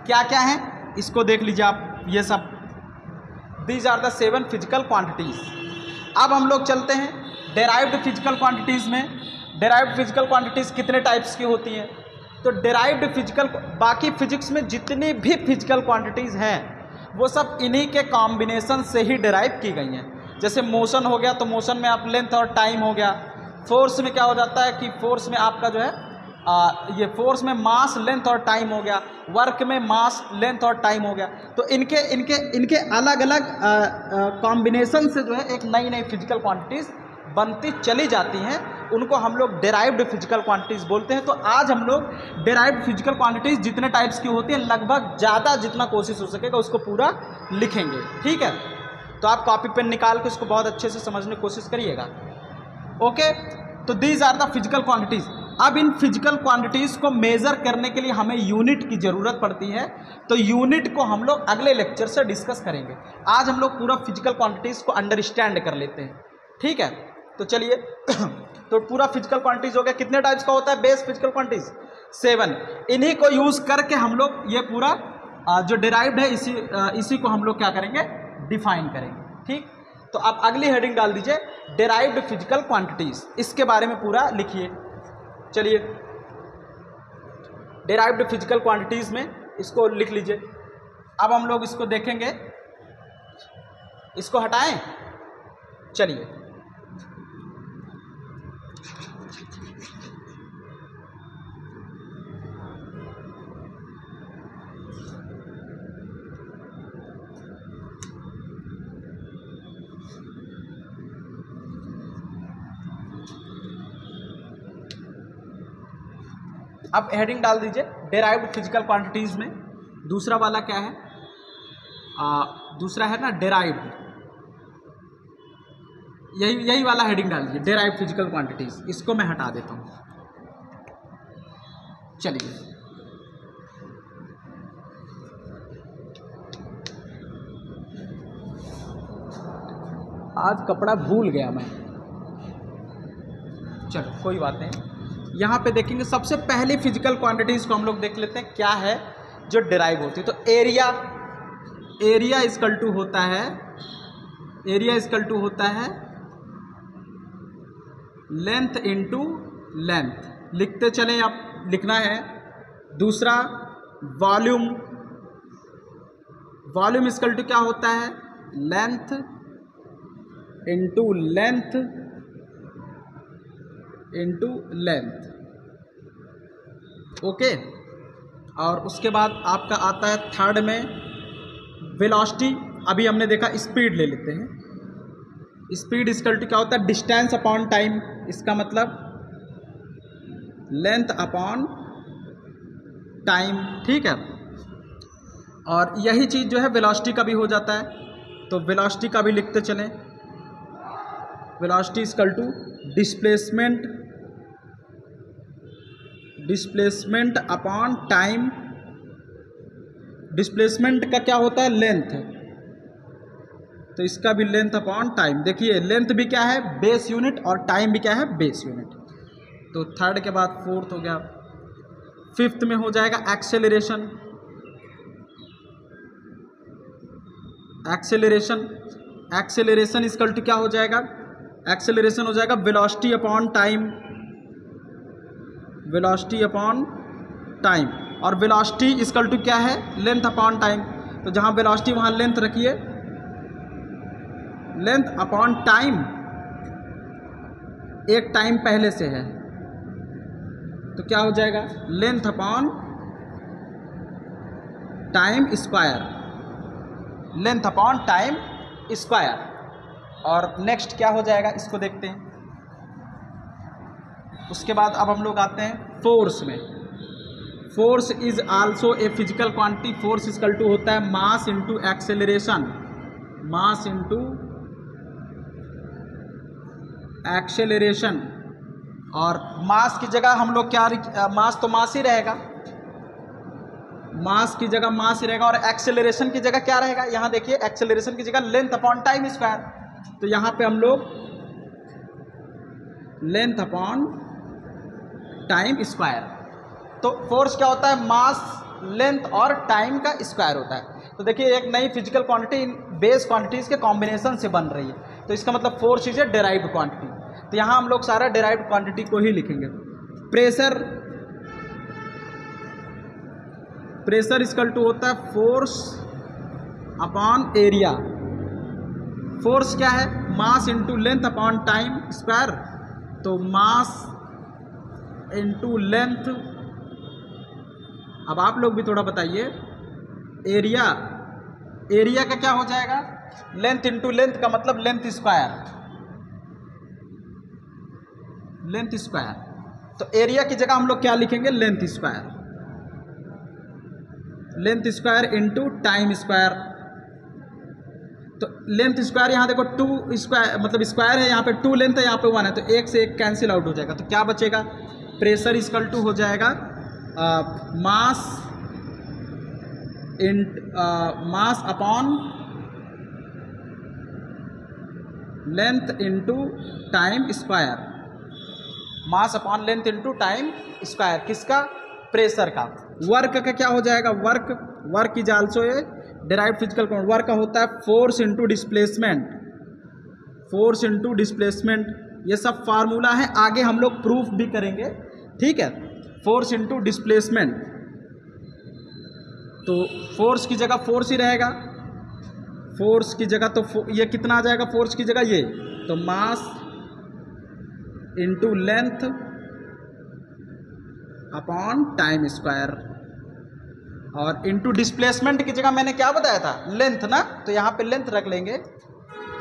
S1: क्या क्या है इसको देख लीजिए आप, ये सब these are the 7 physical quantities. अब हम लोग चलते हैं डेराइव्ड फिजिकल क्वांटिटीज में। डेराइव्ड फिजिकल क्वांटिटीज कितने टाइप्स की होती हैं? तो डेराइव्ड फिजिकल, बाकी फिजिक्स में जितनी भी फिजिकल क्वांटिटीज हैं वो सब इन्हीं के कॉम्बिनेशन से ही डेराइव की गई हैं। जैसे मोशन हो गया, तो मोशन में आप लेंथ और टाइम हो गया। फोर्स में क्या हो जाता है कि फोर्स में आपका जो है ये फोर्स में मास, लेंथ और टाइम हो गया। वर्क में मास, लेंथ और टाइम हो गया। तो इनके अलग अलग कॉम्बिनेशन से जो है एक नई नई फिजिकल क्वांटिटीज़ बनती चली जाती हैं, उनको हम लोग डेराइव्ड फिजिकल क्वांटिटीज़ बोलते हैं। तो आज हम लोग डेराइव्ड फिजिकल क्वांटिटीज़ जितने टाइप्स की होती हैं, लगभग ज़्यादा जितना कोशिश हो सकेगा उसको पूरा लिखेंगे, ठीक है। तो आप कॉपी पेन निकाल के उसको बहुत अच्छे से समझने की कोशिश करिएगा। ओके, तो these are the physical quantities. अब इन फिजिकल क्वांटिटीज़ को मेज़र करने के लिए हमें यूनिट की ज़रूरत पड़ती है। तो यूनिट को हम लोग अगले लेक्चर से डिस्कस करेंगे। आज हम लोग पूरा फिजिकल क्वांटिटीज़ को अंडरस्टैंड कर लेते हैं, ठीक है। तो चलिए तो पूरा फिजिकल क्वांटिटीज़ हो गया। कितने टाइप्स का होता है बेस फिजिकल क्वांटिटीज़? 7। इन्हीं को यूज़ करके हम लोग ये पूरा जो डिराइव्ड है इसी को हम लोग क्या करेंगे? डिफाइन करेंगे, ठीक। तो आप अगली हेडिंग डाल दीजिए डेराइव्ड फिजिकल क्वांटिटीज़, इसके बारे में पूरा लिखिए। चलिए डेराइव्ड फिजिकल क्वांटिटीज़ में इसको लिख लीजिए। अब हम लोग इसको देखेंगे, इसको हटाएं। चलिए अब हेडिंग डाल दीजिए डेराइव्ड फिजिकल क्वांटिटीज़ में। दूसरा वाला क्या है? दूसरा है ना डेराइव्ड, यही वाला हेडिंग डाल दीजिए डेराइव्ड फिजिकल क्वांटिटीज़। इसको मैं हटा देता हूँ। चलिए आज कपड़ा भूल गया मैं, चलो कोई बात नहीं। यहाँ पे देखेंगे सबसे पहले फिजिकल क्वांटिटीज़ को हम लोग देख लेते हैं क्या है जो डिराइव होती है। तो एरिया इक्वल टू होता है लेंथ इनटू लेंथ लिखते चलें, आप लिखना है। दूसरा वॉल्यूम, वॉल्यूम इक्वल टू क्या होता है, length into length into length. Okay, और उसके बाद आपका आता है थर्ड में वेलोसिटी। अभी हमने देखा स्पीड ले लेते हैं। स्पीड इक्वल टू क्या होता है, डिस्टेंस अपॉन टाइम। इसका मतलब लेंथ अपॉन टाइम, ठीक है। और यही चीज़ जो है वेलोसिटी का भी हो जाता है, तो वेलोसिटी का भी लिखते चलें। Velocity equal to displacement, displacement upon time. Displacement का क्या होता है, लेंथ, तो इसका भी लेंथ अपॉन टाइम। देखिए लेंथ भी क्या है, बेस यूनिट, और टाइम भी क्या है, बेस यूनिट। तो थर्ड के बाद फोर्थ हो गया। फिफ्थ में हो जाएगा acceleration. Acceleration, acceleration equal to क्या हो जाएगा, एक्सेलरेशन हो जाएगा velocity upon time, velocity upon time. और वेलोसिटी इक्वल टू क्या है, लेंथ अपॉन टाइम। तो जहाँ वेलोसिटी वहाँ लेंथ रखिए, लेंथ अपॉन टाइम, एक टाइम पहले से है तो क्या हो जाएगा, length upon time square, length upon time square. और नेक्स्ट क्या हो जाएगा, इसको देखते हैं। उसके बाद अब हम लोग आते हैं फोर्स में। Force is also a physical quantity. Force equal to होता है mass into acceleration, mass into acceleration. और मास की जगह हम लोग क्या, मास तो मास ही रहेगा, मास की जगह मास ही रहेगा। और एक्सेलरेशन की जगह क्या रहेगा, यहाँ देखिए एक्सेलरेशन की जगह लेंथ अपॉन टाइम स्क्वायर। तो यहाँ पे हम लोग लेंथ अपॉन टाइम स्क्वायर। तो फोर्स क्या होता है, मास, लेंथ और टाइम का स्क्वायर होता है। तो देखिए एक नई फिजिकल क्वांटिटी बेस क्वांटिटीज के कॉम्बिनेशन से बन रही है, तो इसका मतलब force is a derived quantity. तो यहाँ हम लोग सारा डेराइव्ड क्वांटिटी को ही लिखेंगे। प्रेशर, प्रेशर इक्वल टू होता है फोर्स अपॉन एरिया। फोर्स क्या है, mass into length upon time square. तो मास इंटू लेंथ। अब आप लोग भी थोड़ा बताइए, एरिया, एरिया का क्या हो जाएगा, लेंथ इंटू लेंथ का मतलब लेंथ स्क्वायर, लेंथ स्क्वायर। तो एरिया की जगह हम लोग क्या लिखेंगे, length square, length square into time square. तो लेंथ स्क्वायर यहाँ देखो 2 स्क्वायर, मतलब स्क्वायर है, यहाँ पे 2 लेंथ है, यहाँ पे 1 है, तो एक से एक कैंसिल आउट हो जाएगा। तो क्या बचेगा, प्रेशर इक्वल टू हो जाएगा mass in mass upon length into time square, mass upon length into time square. किसका, प्रेशर का। वर्क का क्या हो जाएगा, work, work is also a derived physical quantity. Work का होता है force into displacement, force into displacement. ये सब फार्मूला है, आगे हम लोग प्रूफ भी करेंगे, ठीक है। फोर्स इंटू डिस्प्लेसमेंट, तो फोर्स की जगह फोर्स ही रहेगा, फोर्स की जगह तो ये कितना आ जाएगा, फोर्स की जगह ये, तो mass into length upon time square. और इंटू डिस्प्लेसमेंट की जगह मैंने क्या बताया था, लेंथ ना, तो यहाँ पे लेंथ रख लेंगे,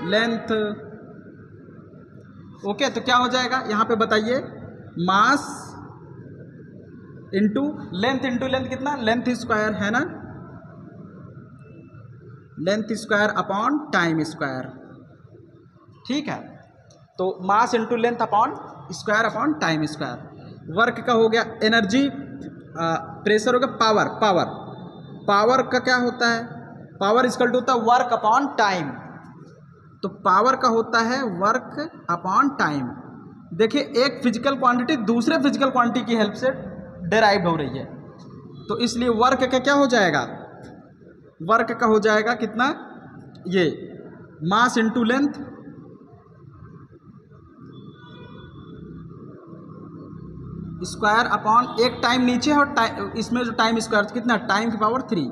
S1: लेंथ। ओके, तो क्या हो जाएगा यहाँ पे बताइए, मास इंटू लेंथ कितना, लेंथ स्क्वायर है ना, length square upon time square, ठीक है। तो mass into length upon square upon time square. Work का हो गया, एनर्जी, प्रेशर हो गया, पावर, पावर, पावर का क्या होता है, पावर इक्वल टू होता है वर्क अपॉन टाइम। तो पावर का होता है वर्क अपॉन टाइम। देखिए एक फिजिकल क्वांटिटी दूसरे फिजिकल क्वांटिटी की हेल्प से डेराइव हो रही है, तो इसलिए वर्क का क्या हो जाएगा, वर्क का हो जाएगा कितना, ये mass into length, square upon एक टाइम नीचे और टाइम इसमें जो टाइम स्क्वायर कितना, टाइम की पावर 3,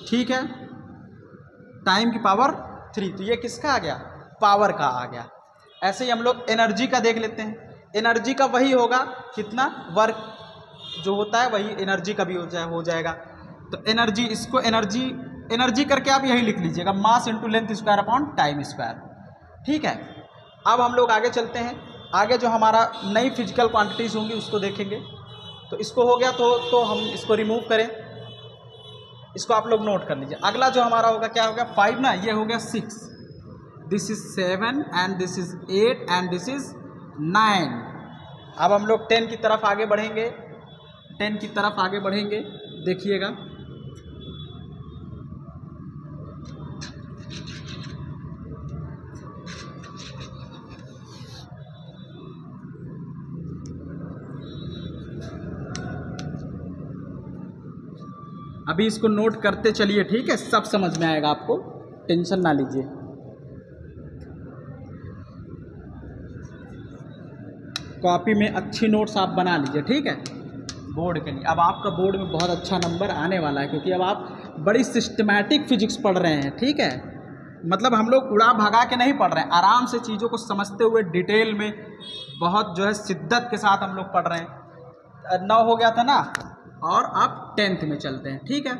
S1: ठीक है, टाइम की पावर 3। तो ये किसका आ गया, पावर का आ गया। ऐसे ही हम लोग एनर्जी का देख लेते हैं। एनर्जी का वही होगा, कितना वर्क जो होता है वही एनर्जी का भी हो जाएगा। तो एनर्जी, इसको एनर्जी करके आप यही लिख लीजिएगा, mass into length square upon time square, ठीक है। अब हम लोग आगे चलते हैं। आगे जो हमारा नई फिजिकल क्वांटिटीज़ होंगी उसको देखेंगे। तो इसको हो गया, तो हम इसको रिमूव करें, इसको आप लोग नोट कर लीजिए। अगला जो हमारा होगा क्या होगा, 5 ना, ये हो गया 6, this is 7 and this is 8 and this is 9। अब हम लोग 10 की तरफ आगे बढ़ेंगे, 10 की तरफ आगे बढ़ेंगे, देखिएगा। अभी इसको नोट करते चलिए, ठीक है, सब समझ में आएगा आपको, टेंशन ना लीजिए। कॉपी में अच्छी नोट्स आप बना लीजिए, ठीक है, बोर्ड के लिए। अब आपका बोर्ड में बहुत अच्छा नंबर आने वाला है, क्योंकि अब आप बड़ी सिस्टमैटिक फिजिक्स पढ़ रहे हैं, ठीक है। मतलब हम लोग उड़ा भगा के नहीं पढ़ रहे हैं, आराम से चीज़ों को समझते हुए डिटेल में बहुत जो है शिद्दत के साथ हम लोग पढ़ रहे हैं। 9 हो गया था ना, और अब 10th में चलते हैं, ठीक है।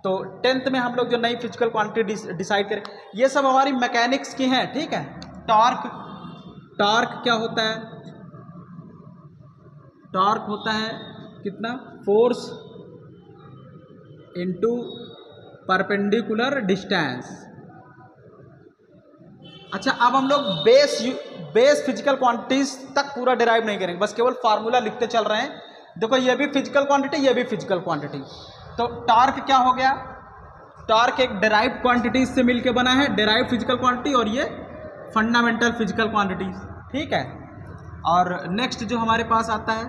S1: तो 10th में हम लोग जो नई फिजिकल क्वांटिटी डिसाइड करें, ये सब हमारी मैकेनिक्स की हैं, ठीक है। टॉर्क क्या होता है, टॉर्क होता है कितना, फोर्स इनटू परपेंडिकुलर डिस्टेंस। अच्छा, अब हम लोग बेस फिजिकल क्वांटिटीज तक पूरा डिराइव नहीं करेंगे, बस केवल फार्मूला लिखते चल रहे हैं। देखो, ये भी फिजिकल क्वांटिटी, ये भी फिजिकल क्वांटिटी। तो टॉर्क क्या हो गया, टॉर्क एक डिराइव्ड क्वांटिटीज से मिलके बना है, डिराइव्ड फिजिकल क्वांटिटी, और ये फंडामेंटल फिजिकल क्वांटिटीज, ठीक है। और नेक्स्ट जो हमारे पास आता है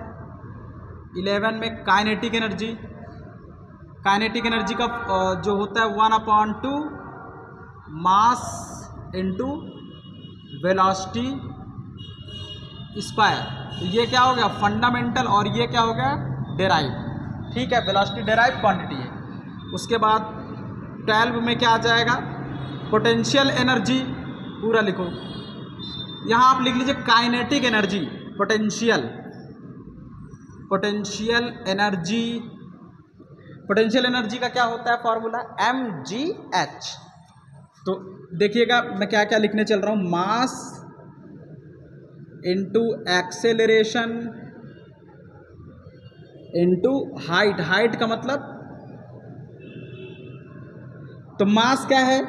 S1: 11 में काइनेटिक एनर्जी। काइनेटिक एनर्जी का जो होता है 1/2 मास इंटू वेलोसिटी स्क्वायर। तो ये क्या हो गया, फंडामेंटल, और ये क्या हो गया, डेराइव, ठीक है, वेलोसिटी डेराइव क्वांटिटी है। उसके बाद 12 में क्या आ जाएगा, पोटेंशियल एनर्जी, पूरा लिखो, यहाँ आप लिख लीजिए kinetic energy, potential energy. Potential energy का क्या होता है फॉर्मूला, mgh। तो देखिएगा मैं क्या क्या लिखने चल रहा हूँ, मास into acceleration into height. Height का मतलब, तो मास क्या है,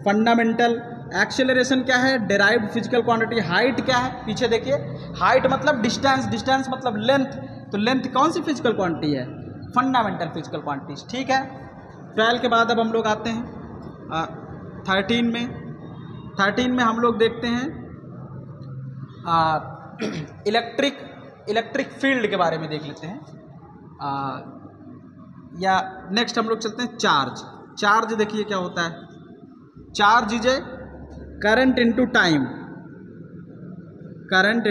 S1: फंडामेंटल, एक्सेलरेशन क्या है, डेराइव्ड फिजिकल क्वांटिटी, हाइट क्या है, पीछे देखिए, हाइट मतलब डिस्टेंस, डिस्टेंस मतलब लेंथ। तो लेंथ कौन सी फिजिकल क्वांटिटी है, फंडामेंटल फिजिकल क्वांटिटीज, ठीक है। 12 के बाद अब हम लोग आते हैं 13 में। 13 में हम लोग देखते हैं इलेक्ट्रिक फील्ड के बारे में देख लेते हैं। या नेक्स्ट हम लोग चलते हैं चार्ज। देखिए क्या होता है, charge is a current into time, current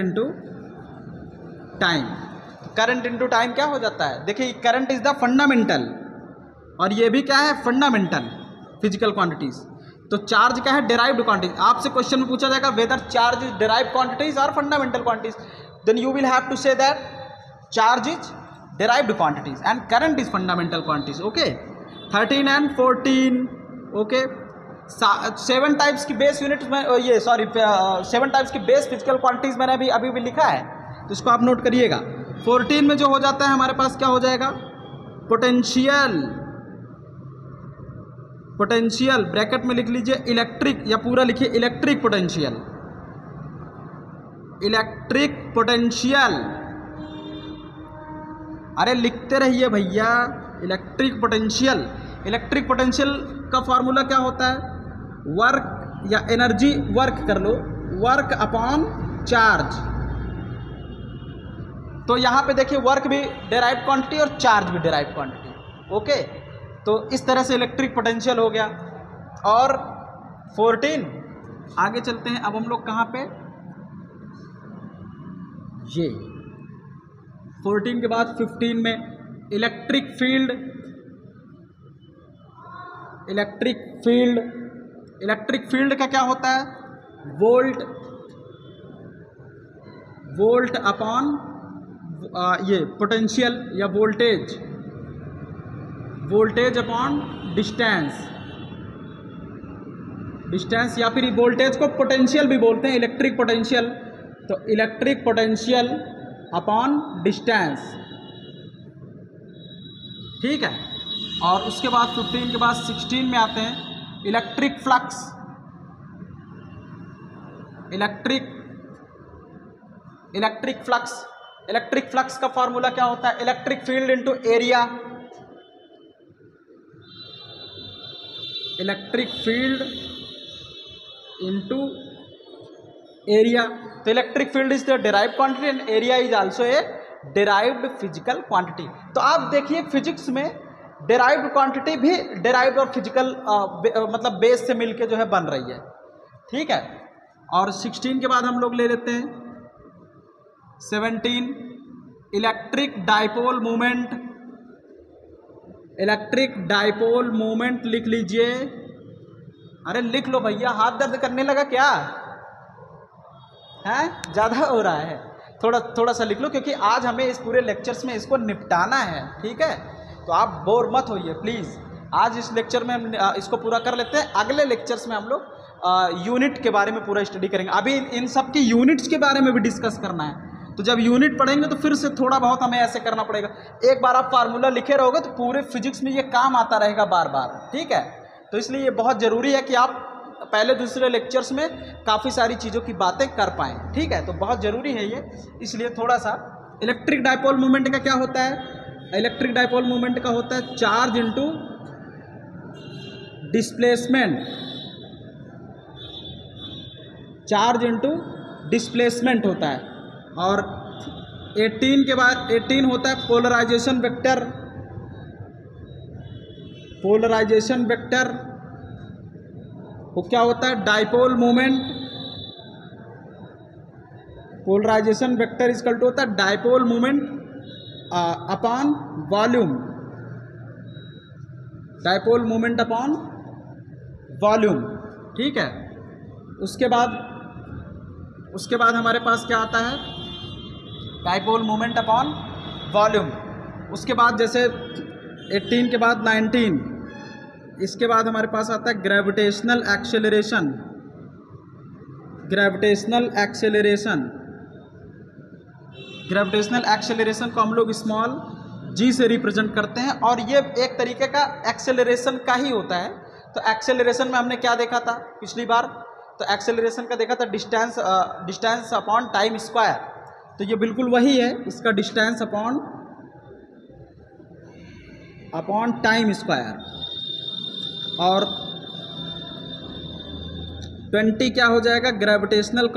S1: into time क्या हो जाता है, देखिए करंट इज द फंडामेंटल, और ये भी क्या है, फंडामेंटल फिजिकल क्वांटिटीज। तो चार्ज क्या है, डेराइव्ड क्वांटिटीज। आपसे क्वेश्चन में पूछा जाएगा whether charge is derived quantities और fundamental quantities, then you will have to say that charge is derived quantities and current is fundamental quantities, okay। 13 and 14, okay। 7 types की base unit में, ये sorry 7 types की base physical quantities मैंने अभी भी लिखा है, तो इसको आप नोट करिएगा। 14 में जो हो जाता है हमारे पास क्या हो जाएगा, पोटेंशियल ब्रैकेट में लिख लीजिए इलेक्ट्रिक, या पूरा लिखिए इलेक्ट्रिक पोटेंशियल, अरे लिखते रहिए भैया, इलेक्ट्रिक पोटेंशियल का फॉर्मूला क्या होता है, वर्क या एनर्जी, वर्क कर लो, वर्क अपॉन चार्ज। तो यहाँ पे देखिए वर्क भी डेराइव्ड क्वांटिटी और चार्ज भी डेराइव्ड क्वांटिटी, ओके। तो इस तरह से इलेक्ट्रिक पोटेंशियल हो गया। और 14 आगे चलते हैं, अब हम लोग कहाँ पे, ये 14 के बाद 15 में इलेक्ट्रिक फील्ड, इलेक्ट्रिक फील्ड का क्या होता है? वोल्ट अपॉन ये पोटेंशियल या वोल्टेज अपॉन डिस्टेंस या फिर वोल्टेज को पोटेंशियल भी बोलते हैं, इलेक्ट्रिक पोटेंशियल। तो इलेक्ट्रिक पोटेंशियल अपॉन डिस्टेंस, ठीक है। और उसके बाद 15 के बाद 16 में आते हैं इलेक्ट्रिक फ्लक्स का फॉर्मूला क्या होता है? Electric field into area, electric field into area. तो electric field is the derived quantity and area is also a derived physical quantity. तो आप देखिए फिजिक्स में डिराइव्ड क्वांटिटी भी डिराइव्ड और फिजिकल मतलब बेस से मिलके जो है बन रही है, ठीक है। और 16 के बाद हम लोग ले लेते हैं 17 इलेक्ट्रिक डाइपोल मोमेंट लिख लीजिए। अरे लिख लो भैया, हाथ दर्द करने लगा क्या है? ज़्यादा हो रहा है, थोड़ा सा लिख लो, क्योंकि आज हमें इस पूरे लेक्चर्स में इसको निपटाना है, ठीक है। तो आप बोर मत होइए प्लीज़। आज इस लेक्चर में हम इसको पूरा कर लेते हैं, अगले लेक्चर्स में हम लोग यूनिट के बारे में पूरा स्टडी करेंगे। अभी इन सब की यूनिट्स के बारे में भी डिस्कस करना है, तो जब यूनिट पढ़ेंगे तो फिर से थोड़ा बहुत हमें ऐसे करना पड़ेगा। एक बार आप फार्मूला लिखे रहोगे तो पूरे फिजिक्स में ये काम आता रहेगा बार बार, ठीक है। तो इसलिए ये बहुत ज़रूरी है कि आप पहले दूसरे लेक्चर्स में काफ़ी सारी चीज़ों की बातें कर पाएँ, ठीक है। तो बहुत ज़रूरी है ये, इसलिए थोड़ा सा इलेक्ट्रिक डाइपोल मोमेंट का क्या होता है? इलेक्ट्रिक डाइपोल मोमेंट का होता है चार्ज इंटू डिस्प्लेसमेंट होता है। और 18 के बाद 18 होता है पोलराइजेशन वेक्टर। वो क्या होता है? Dipole moment. Polarization vector equal to होता है dipole moment upon volume, dipole moment upon volume, ठीक है। उसके बाद हमारे पास क्या आता है? Dipole moment upon volume. उसके बाद जैसे 18 के बाद 19, इसके बाद हमारे पास आता है ग्रेविटेशनल एक्सेलरेशन को हम लोग स्मॉल जी से रिप्रेजेंट करते हैं, और ये एक तरीके का एक्सेलरेशन का ही होता है। तो एक्सेलरेशन में हमने क्या देखा था पिछली बार? तो एक्सेलरेशन का देखा था डिस्टेंस अपॉन टाइम स्क्वायर। तो ये बिल्कुल वही है, इसका डिस्टेंस अपॉन टाइम स्क्वायर। और 20 क्या हो जाएगा? ग्रेविटेशनल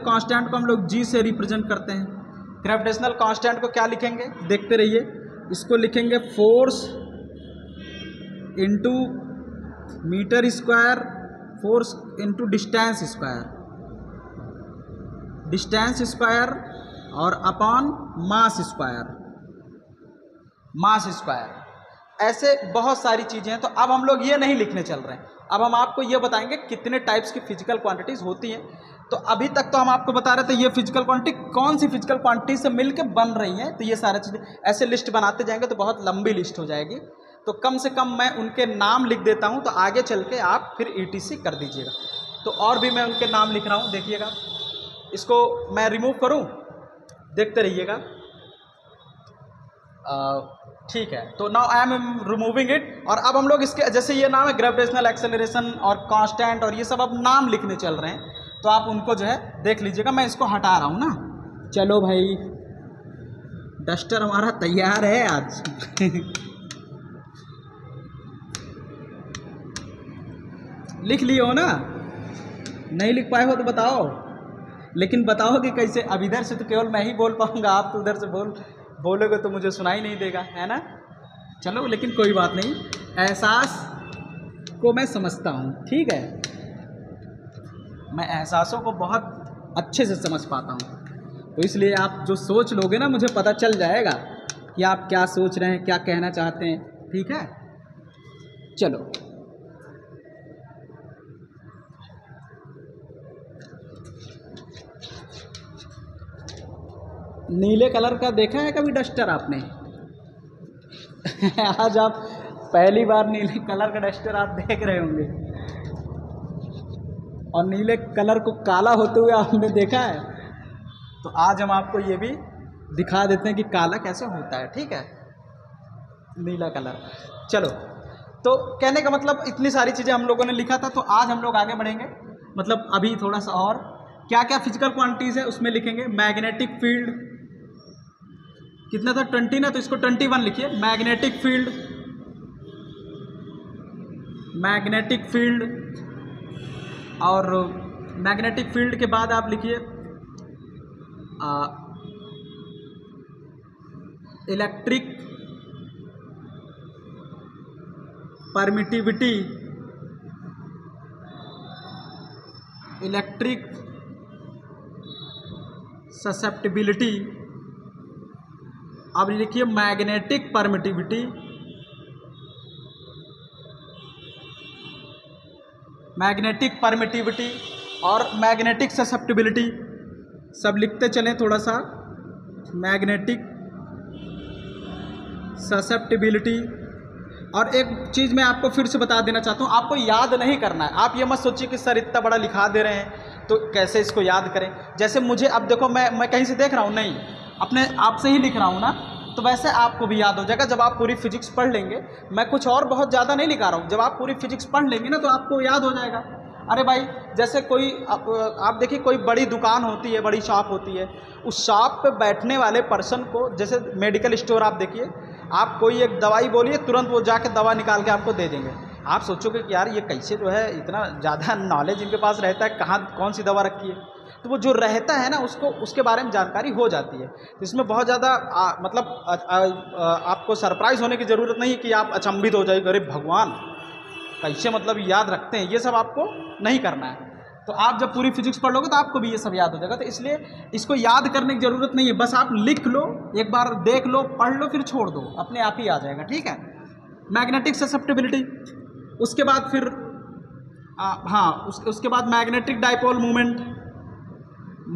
S1: कांस्टेंट को हम लोग जी से रिप्रेजेंट करते हैं। ग्रेविटेशनल कांस्टेंट को क्या लिखेंगे? देखते रहिए, इसको लिखेंगे force into metre square, force into distance square और अपॉन मास स्क्वायर। ऐसे बहुत सारी चीज़ें हैं। तो अब हम लोग ये नहीं लिखने चल रहे हैं, अब हम आपको ये बताएंगे कितने टाइप्स की फिजिकल क्वांटिटीज़ होती हैं। तो अभी तक तो हम आपको बता रहे थे ये फिजिकल क्वांटिटी कौन सी फिजिकल क्वांटिटी से मिलकर बन रही हैं। तो ये सारी चीज़ें ऐसे लिस्ट बनाते जाएंगे तो बहुत लंबी लिस्ट हो जाएगी। तो कम से कम मैं उनके नाम लिख देता हूं, तो आगे चल के आप फिर ETC कर दीजिएगा। तो और भी मैं उनके नाम लिख रहा हूं, देखिएगा। इसको मैं रिमूव करूं, देखते रहिएगा। ठीक है, तो now I am removing it. और अब हम लोग इसके जैसे ये नाम है ग्रेविटेशनल एक्सेलरेशन और कांस्टेंट और ये सब अब नाम लिखने चल रहे हैं, तो आप उनको जो है देख लीजिएगा। मैं इसको हटा रहा हूँ ना। चलो भाई, डस्टर हमारा तैयार है आज। लिख लिए हो ना? नहीं लिख पाए हो तो बताओ, लेकिन बताओ कि कैसे। अब इधर से तो केवल मैं ही बोल पाऊंगा, आप तो उधर से बोलोगे तो मुझे सुनाई नहीं देगा, है ना। चलो, लेकिन कोई बात नहीं, एहसास को मैं समझता हूँ, ठीक है। मैं एहसासों को बहुत अच्छे से समझ पाता हूँ, तो इसलिए आप जो सोच लोगे ना, मुझे पता चल जाएगा कि आप क्या सोच रहे हैं, क्या कहना चाहते हैं। ठीक है, चलो। नीले कलर का देखा है कभी डस्टर आपने? आज आप पहली बार नीले कलर का डस्टर आप देख रहे होंगे, और नीले कलर को काला होते हुए आपने देखा है। तो आज हम आपको ये भी दिखा देते हैं कि काला कैसे होता है। ठीक है, नीला कलर। चलो, तो कहने का मतलब इतनी सारी चीज़ें हम लोगों ने लिखा था, तो आज हम लोग आगे बढ़ेंगे। मतलब अभी थोड़ा सा और क्या क्या फिजिकल क्वांटिटीज़ है उसमें लिखेंगे। मैग्नेटिक फील्ड कितना था, 20 ना, तो इसको 21 लिखिए। मैग्नेटिक फील्ड, मैग्नेटिक फील्ड, और मैग्नेटिक फील्ड के बाद आप लिखिए इलेक्ट्रिक परमिटिविटी, इलेक्ट्रिक ससेप्टिबिलिटी। अब लिखिए मैग्नेटिक परमिटिविटी, मैग्नेटिक परमिटिविटी और मैग्नेटिक ससेप्टिबिलिटी सब लिखते चलें थोड़ा सा। Magnetic susceptibility. और एक चीज़ मैं आपको फिर से बता देना चाहता हूँ, आपको याद नहीं करना है। आप ये मत सोचिए कि सर इतना बड़ा लिखा दे रहे हैं तो कैसे इसको याद करें। जैसे मुझे अब देखो, मैं कहीं से देख रहा हूँ, नहीं, अपने आप से ही लिख रहा हूँ ना, तो वैसे आपको भी याद हो जाएगा जब आप पूरी फिजिक्स पढ़ लेंगे। मैं कुछ और बहुत ज़्यादा नहीं लिखा रहा हूँ, जब आप पूरी फिजिक्स पढ़ लेंगे ना तो आपको याद हो जाएगा। अरे भाई, जैसे कोई आप देखिए, कोई बड़ी दुकान होती है, बड़ी शॉप होती है, उस शॉप पे बैठने वाले पर्सन को, जैसे मेडिकल स्टोर आप देखिए, आप कोई एक दवाई बोलिए, तुरंत वो जाके दवा निकाल के आपको दे देंगे। आप सोचोगे कि यार ये कैसे जो है इतना ज़्यादा नॉलेज इनके पास रहता है, कहाँ कौन सी दवा रखी है। तो वो जो रहता है ना, उसको उसके बारे में जानकारी हो जाती है। तो इसमें बहुत ज़्यादा आपको सरप्राइज़ होने की ज़रूरत नहीं कि आप अचंभित हो जाइए, अरे भगवान कैसे मतलब याद रखते हैं, ये सब आपको नहीं करना है। तो आप जब पूरी फिजिक्स पढ़ लोगे तो आपको भी ये सब याद हो जाएगा। तो इसलिए इसको याद करने की ज़रूरत नहीं है, बस आप लिख लो, एक बार देख लो, पढ़ लो, फिर छोड़ दो, अपने आप ही आ जाएगा। ठीक है, मैग्नेटिक ससेप्टिबिलिटी। उसके बाद फिर उसके बाद magnetic dipole movement,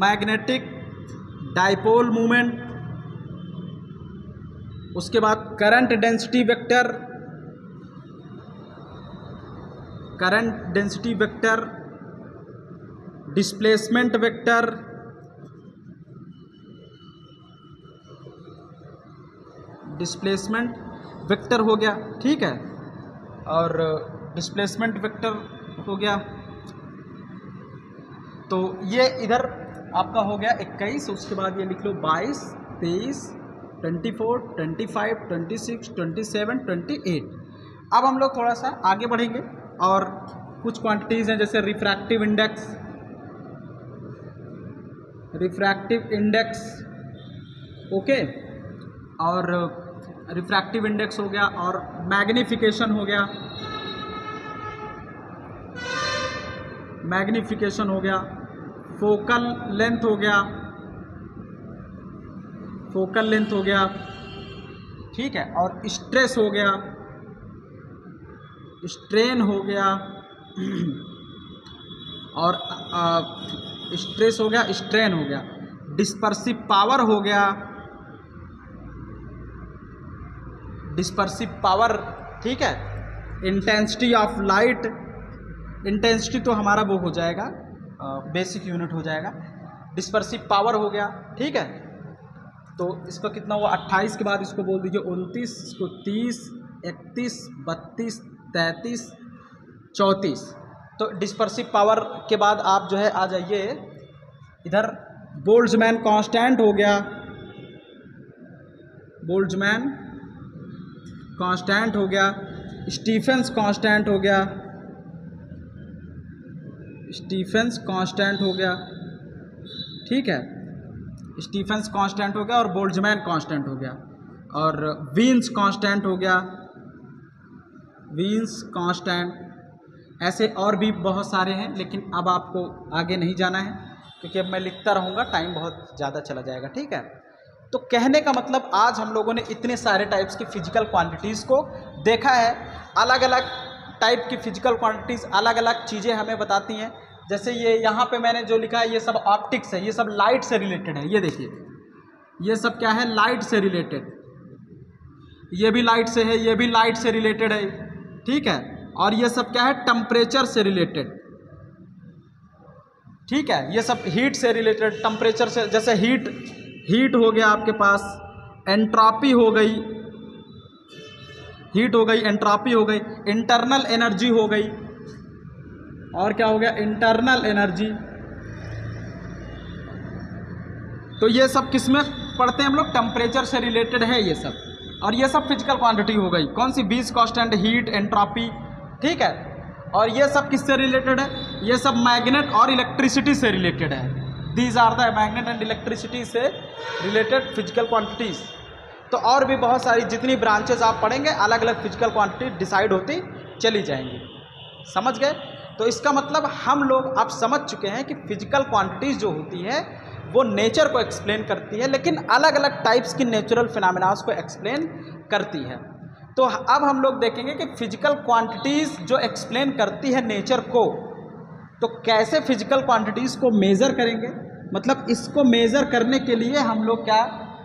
S1: magnetic dipole movement. उसके बाद current density vector, current density vector, displacement vector, displacement vector हो गया। ठीक है, और डिस्प्लेसमेंट वेक्टर हो गया। तो ये इधर आपका हो गया 21। उसके बाद ये लिख लो 22, 23, 24, 25, 26, 27, 28। अब हम लोग थोड़ा सा आगे बढ़ेंगे और कुछ क्वांटिटीज़ हैं, जैसे refractive index, refractive index, okay, और रिफ्रैक्टिव इंडेक्स हो गया, और मैग्निफिकेशन हो गया, मैग्निफिकेशन हो गया, फोकल लेंथ हो गया, फोकल लेंथ हो गया। ठीक है, और स्ट्रेस हो गया, स्ट्रेन हो गया, और स्ट्रेस हो गया, स्ट्रेन हो गया, डिस्पर्सिव पावर हो गया, डिस्पर्सिव पावर। ठीक है, इंटेंसिटी ऑफ लाइट, इंटेंसिटी तो हमारा वो हो जाएगा, बेसिक यूनिट हो जाएगा। डिस्पर्सिव पावर हो गया। ठीक है, तो इसका कितना हुआ, 28 के बाद इसको बोल दीजिए 29, इसको 30, 31, 32, 33, 34। तो डिस्पर्सिव पावर के बाद आप जो है आ जाइए इधर, बोल्ट्जमैन कांस्टेंट हो गया, बोल्ट्जमैन कांस्टेंट हो गया, स्टीफेंस कांस्टेंट हो गया, स्टीफेंस कांस्टेंट हो गया। ठीक है, स्टीफेंस कांस्टेंट हो गया, और बोल्ट्जमैन कांस्टेंट हो गया, और वीन्स कांस्टेंट हो गया, वीन्स कांस्टेंट। ऐसे और भी बहुत सारे हैं, लेकिन अब आपको आगे नहीं जाना है क्योंकि अब मैं लिखता रहूँगा, टाइम बहुत ज़्यादा चला जाएगा। ठीक है, तो कहने का मतलब आज हम लोगों ने इतने सारे टाइप्स की फिजिकल क्वांटिटीज़ को देखा है। अलग अलग टाइप की फिजिकल क्वांटिटीज़ अलग अलग चीज़ें हमें बताती हैं। जैसे ये यहाँ पे मैंने जो लिखा है ये सब ऑप्टिक्स है, ये सब लाइट से रिलेटेड है। ये देखिए, ये सब क्या है, लाइट से रिलेटेड। ये भी लाइट से है, ये भी लाइट से रिलेटेड है। ठीक है, और ये सब क्या है, टेम्परेचर से रिलेटेड। ठीक है, ये सब हीट से रिलेटेड, टेम्परेचर से, जैसे हीट हो गया आपके पास, एंट्रोपी हो गई, हीट हो गई, एंट्रोपी हो गई, इंटरनल एनर्जी हो गई, और क्या हो गया, इंटरनल एनर्जी। तो ये सब किस में पढ़ते हैं हम लोग, टेम्परेचर से रिलेटेड है ये सब। और ये सब फिजिकल क्वांटिटी हो गई, कौन सी, बीज कांस्टेंट, हीट, एंट्रोपी। ठीक है, और ये सब किससे रिलेटेड है, ये सब मैग्नेट और इलेक्ट्रिसिटी से रिलेटेड है। These are the magnet and electricity से रिलेटेड फिजिकल क्वांटिटीज। तो और भी बहुत सारी जितनी ब्रांचेस आप पढ़ेंगे, अलग अलग फिजिकल क्वांटिटी डिसाइड होती चली जाएंगी। समझ गए? तो इसका मतलब हम लोग अब समझ चुके हैं कि फिजिकल क्वांटिटीज जो होती है वो नेचर को एक्सप्लेन करती है, लेकिन अलग अलग टाइप्स की नेचुरल फिनोमेनास को एक्सप्लेन करती है। तो अब हम लोग देखेंगे कि फिजिकल क्वांटिटीज़ जो एक्सप्लेन करती है नेचर को, तो कैसे फिजिकल क्वांटिटीज़ को मेज़र करेंगे। मतलब इसको मेज़र करने के लिए हम लोग क्या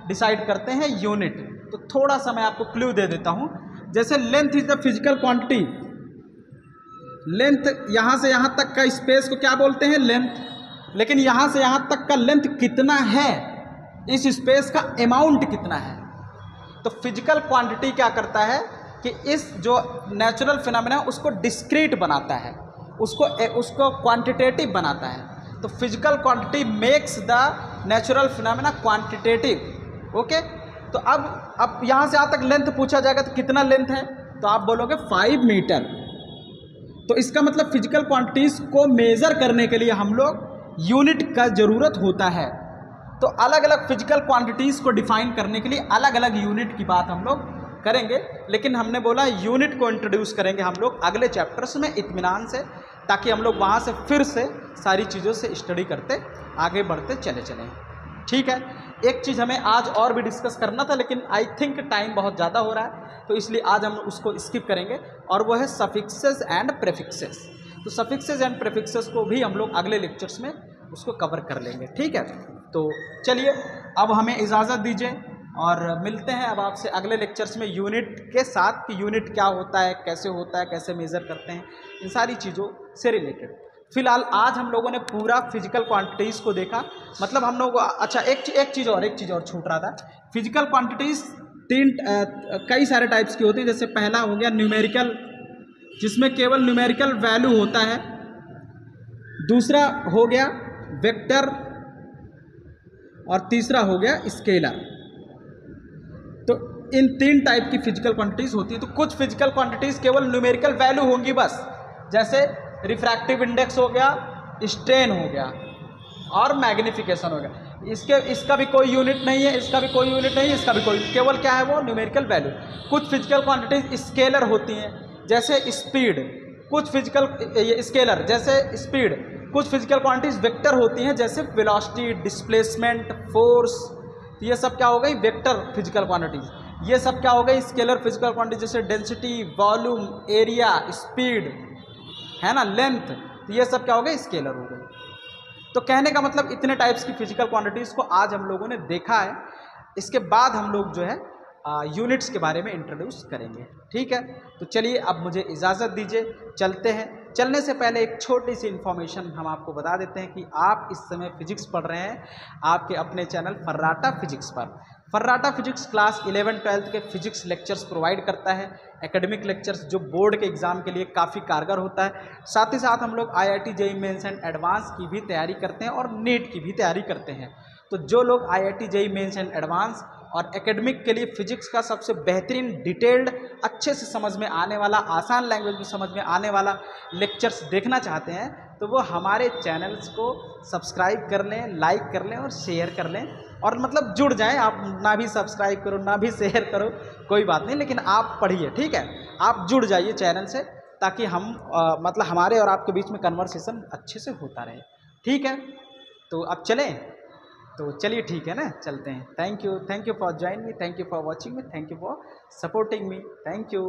S1: डिसाइड करते हैं, यूनिट। तो थोड़ा सा मैं आपको क्लू दे देता हूँ। जैसे length is the physical quantity, length यहाँ से यहाँ तक का स्पेस को क्या बोलते हैं, लेंथ। लेकिन यहाँ से यहाँ तक का लेंथ कितना है, इस स्पेस का अमाउंट कितना है। तो फिजिकल क्वांटिटी क्या करता है कि इस जो नेचुरल फिनोमेना उसको डिस्क्रीट बनाता है, उसको क्वांटिटेटिव बनाता है। तो physical quantity makes the natural phenomena quantitative. Okay, तो अब यहाँ से यहाँ तक लेंथ पूछा जाएगा तो कितना लेंथ है, तो आप बोलोगे 5 मीटर। तो इसका मतलब फिजिकल क्वांटिटीज़ को मेज़र करने के लिए हम लोग यूनिट का ज़रूरत होता है। तो अलग अलग फिजिकल क्वांटिटीज़ को डिफाइन करने के लिए अलग अलग यूनिट की बात हम लोग करेंगे, लेकिन हमने बोला यूनिट को इंट्रोड्यूस करेंगे हम लोग अगले चैप्टर्स में इत्मीनान से, ताकि हम लोग वहाँ से फिर से सारी चीज़ों से स्टडी करते आगे बढ़ते चले चलें। ठीक है, एक चीज़ हमें आज और भी डिस्कस करना था, लेकिन आई थिंक टाइम बहुत ज़्यादा हो रहा है, तो इसलिए आज हम उसको स्किप करेंगे, और वो है सफिक्सेस एंड प्रीफिक्सेस। तो सफिक्सेस एंड प्रीफिक्सेस को भी हम लोग अगले लेक्चर्स में उसको कवर कर लेंगे। ठीक है, तो चलिए अब हमें इजाज़त दीजिए और मिलते हैं अब आपसे अगले लेक्चर्स में यूनिट के साथ, कि यूनिट क्या होता है, कैसे मेज़र करते हैं, इन सारी चीज़ों से रिलेटेड। फिलहाल आज हम लोगों ने पूरा फिजिकल क्वांटिटीज़ को देखा। मतलब हम लोग, अच्छा एक चीज़ और छूट रहा था। फिजिकल क्वांटिटीज़ कई सारे टाइप्स की होती है। जैसे पहला हो गया न्यूमेरिकल, जिसमें केवल न्यूमेरिकल वैल्यू होता है। दूसरा हो गया वेक्टर, और तीसरा हो गया स्केलर। तो इन 3 टाइप की फिजिकल क्वांटिटीज़ होती है। तो कुछ फिजिकल क्वांटिटीज़ केवल न्यूमेरिकल वैल्यू होंगी बस, जैसे रिफ्रैक्टिव इंडेक्स हो गया, स्ट्रेन हो गया, और मैग्निफिकेशन हो गया। इसका भी कोई यूनिट नहीं है, इसका भी कोई यूनिट नहीं है, इसका भी कोई, केवल क्या है वो, न्यूमेरिकल वैल्यू। कुछ फिजिकल क्वांटिटीज़ स्केलर होती हैं, जैसे स्पीड। कुछ फिजिकल स्केलर जैसे स्पीड। कुछ फिजिकल क्वांटिटीज वेक्टर होती हैं, जैसे वेलोसिटी, डिस्प्लेसमेंट, फोर्स। ये सब क्या हो गई, वेक्टर फिजिकल क्वांटिटीज। ये सब क्या हो गई, स्केलर फिजिकल क्वांटिटीज, जैसे डेंसिटी, वॉल्यूम, एरिया, स्पीड, है ना, लेंथ। तो ये सब क्या हो गई, स्केलर हो गई। तो कहने का मतलब इतने टाइप्स की फिजिकल क्वांटिटीज़ को आज हम लोगों ने देखा है। इसके बाद हम लोग जो है यूनिट्स के बारे में इंट्रोड्यूस करेंगे। ठीक है, तो चलिए अब मुझे इजाज़त दीजिए, चलते हैं। चलने से पहले एक छोटी सी इन्फॉर्मेशन हम आपको बता देते हैं कि आप इस समय फिजिक्स पढ़ रहे हैं आपके अपने चैनल फर्राटा फिजिक्स पर। फर्राटा फिजिक्स क्लास 11-12 के फिजिक्स लेक्चर्स प्रोवाइड करता है, एकेडमिक लेक्चर्स, जो बोर्ड के एग्ज़ाम के लिए काफ़ी कारगर होता है। साथ ही साथ हम लोग IIT JEE mains and advance की भी तैयारी करते हैं, और नीट की भी तैयारी करते हैं। तो जो लोग IIT JEE mains and advance और एकेडमिक के लिए फिजिक्स का सबसे बेहतरीन डिटेल्ड, अच्छे से समझ में आने वाला, आसान लैंग्वेज में समझ में आने वाला लेक्चर्स देखना चाहते हैं, तो वो हमारे चैनल्स को सब्सक्राइब कर लें, लाइक कर लें और शेयर कर लें। और मतलब जुड़ जाएं। आप ना भी सब्सक्राइब करो ना भी शेयर करो, कोई बात नहीं, लेकिन आप पढ़िए। ठीक है, आप जुड़ जाइए चैनल से, ताकि हम मतलब हमारे और आपके बीच में कन्वर्सेशन अच्छे से होता रहे। ठीक है, तो अब चलें? तो चलिए ठीक है ना, चलते हैं। Thank you for join me, thank you for watching me, thank you for supporting me, thank you.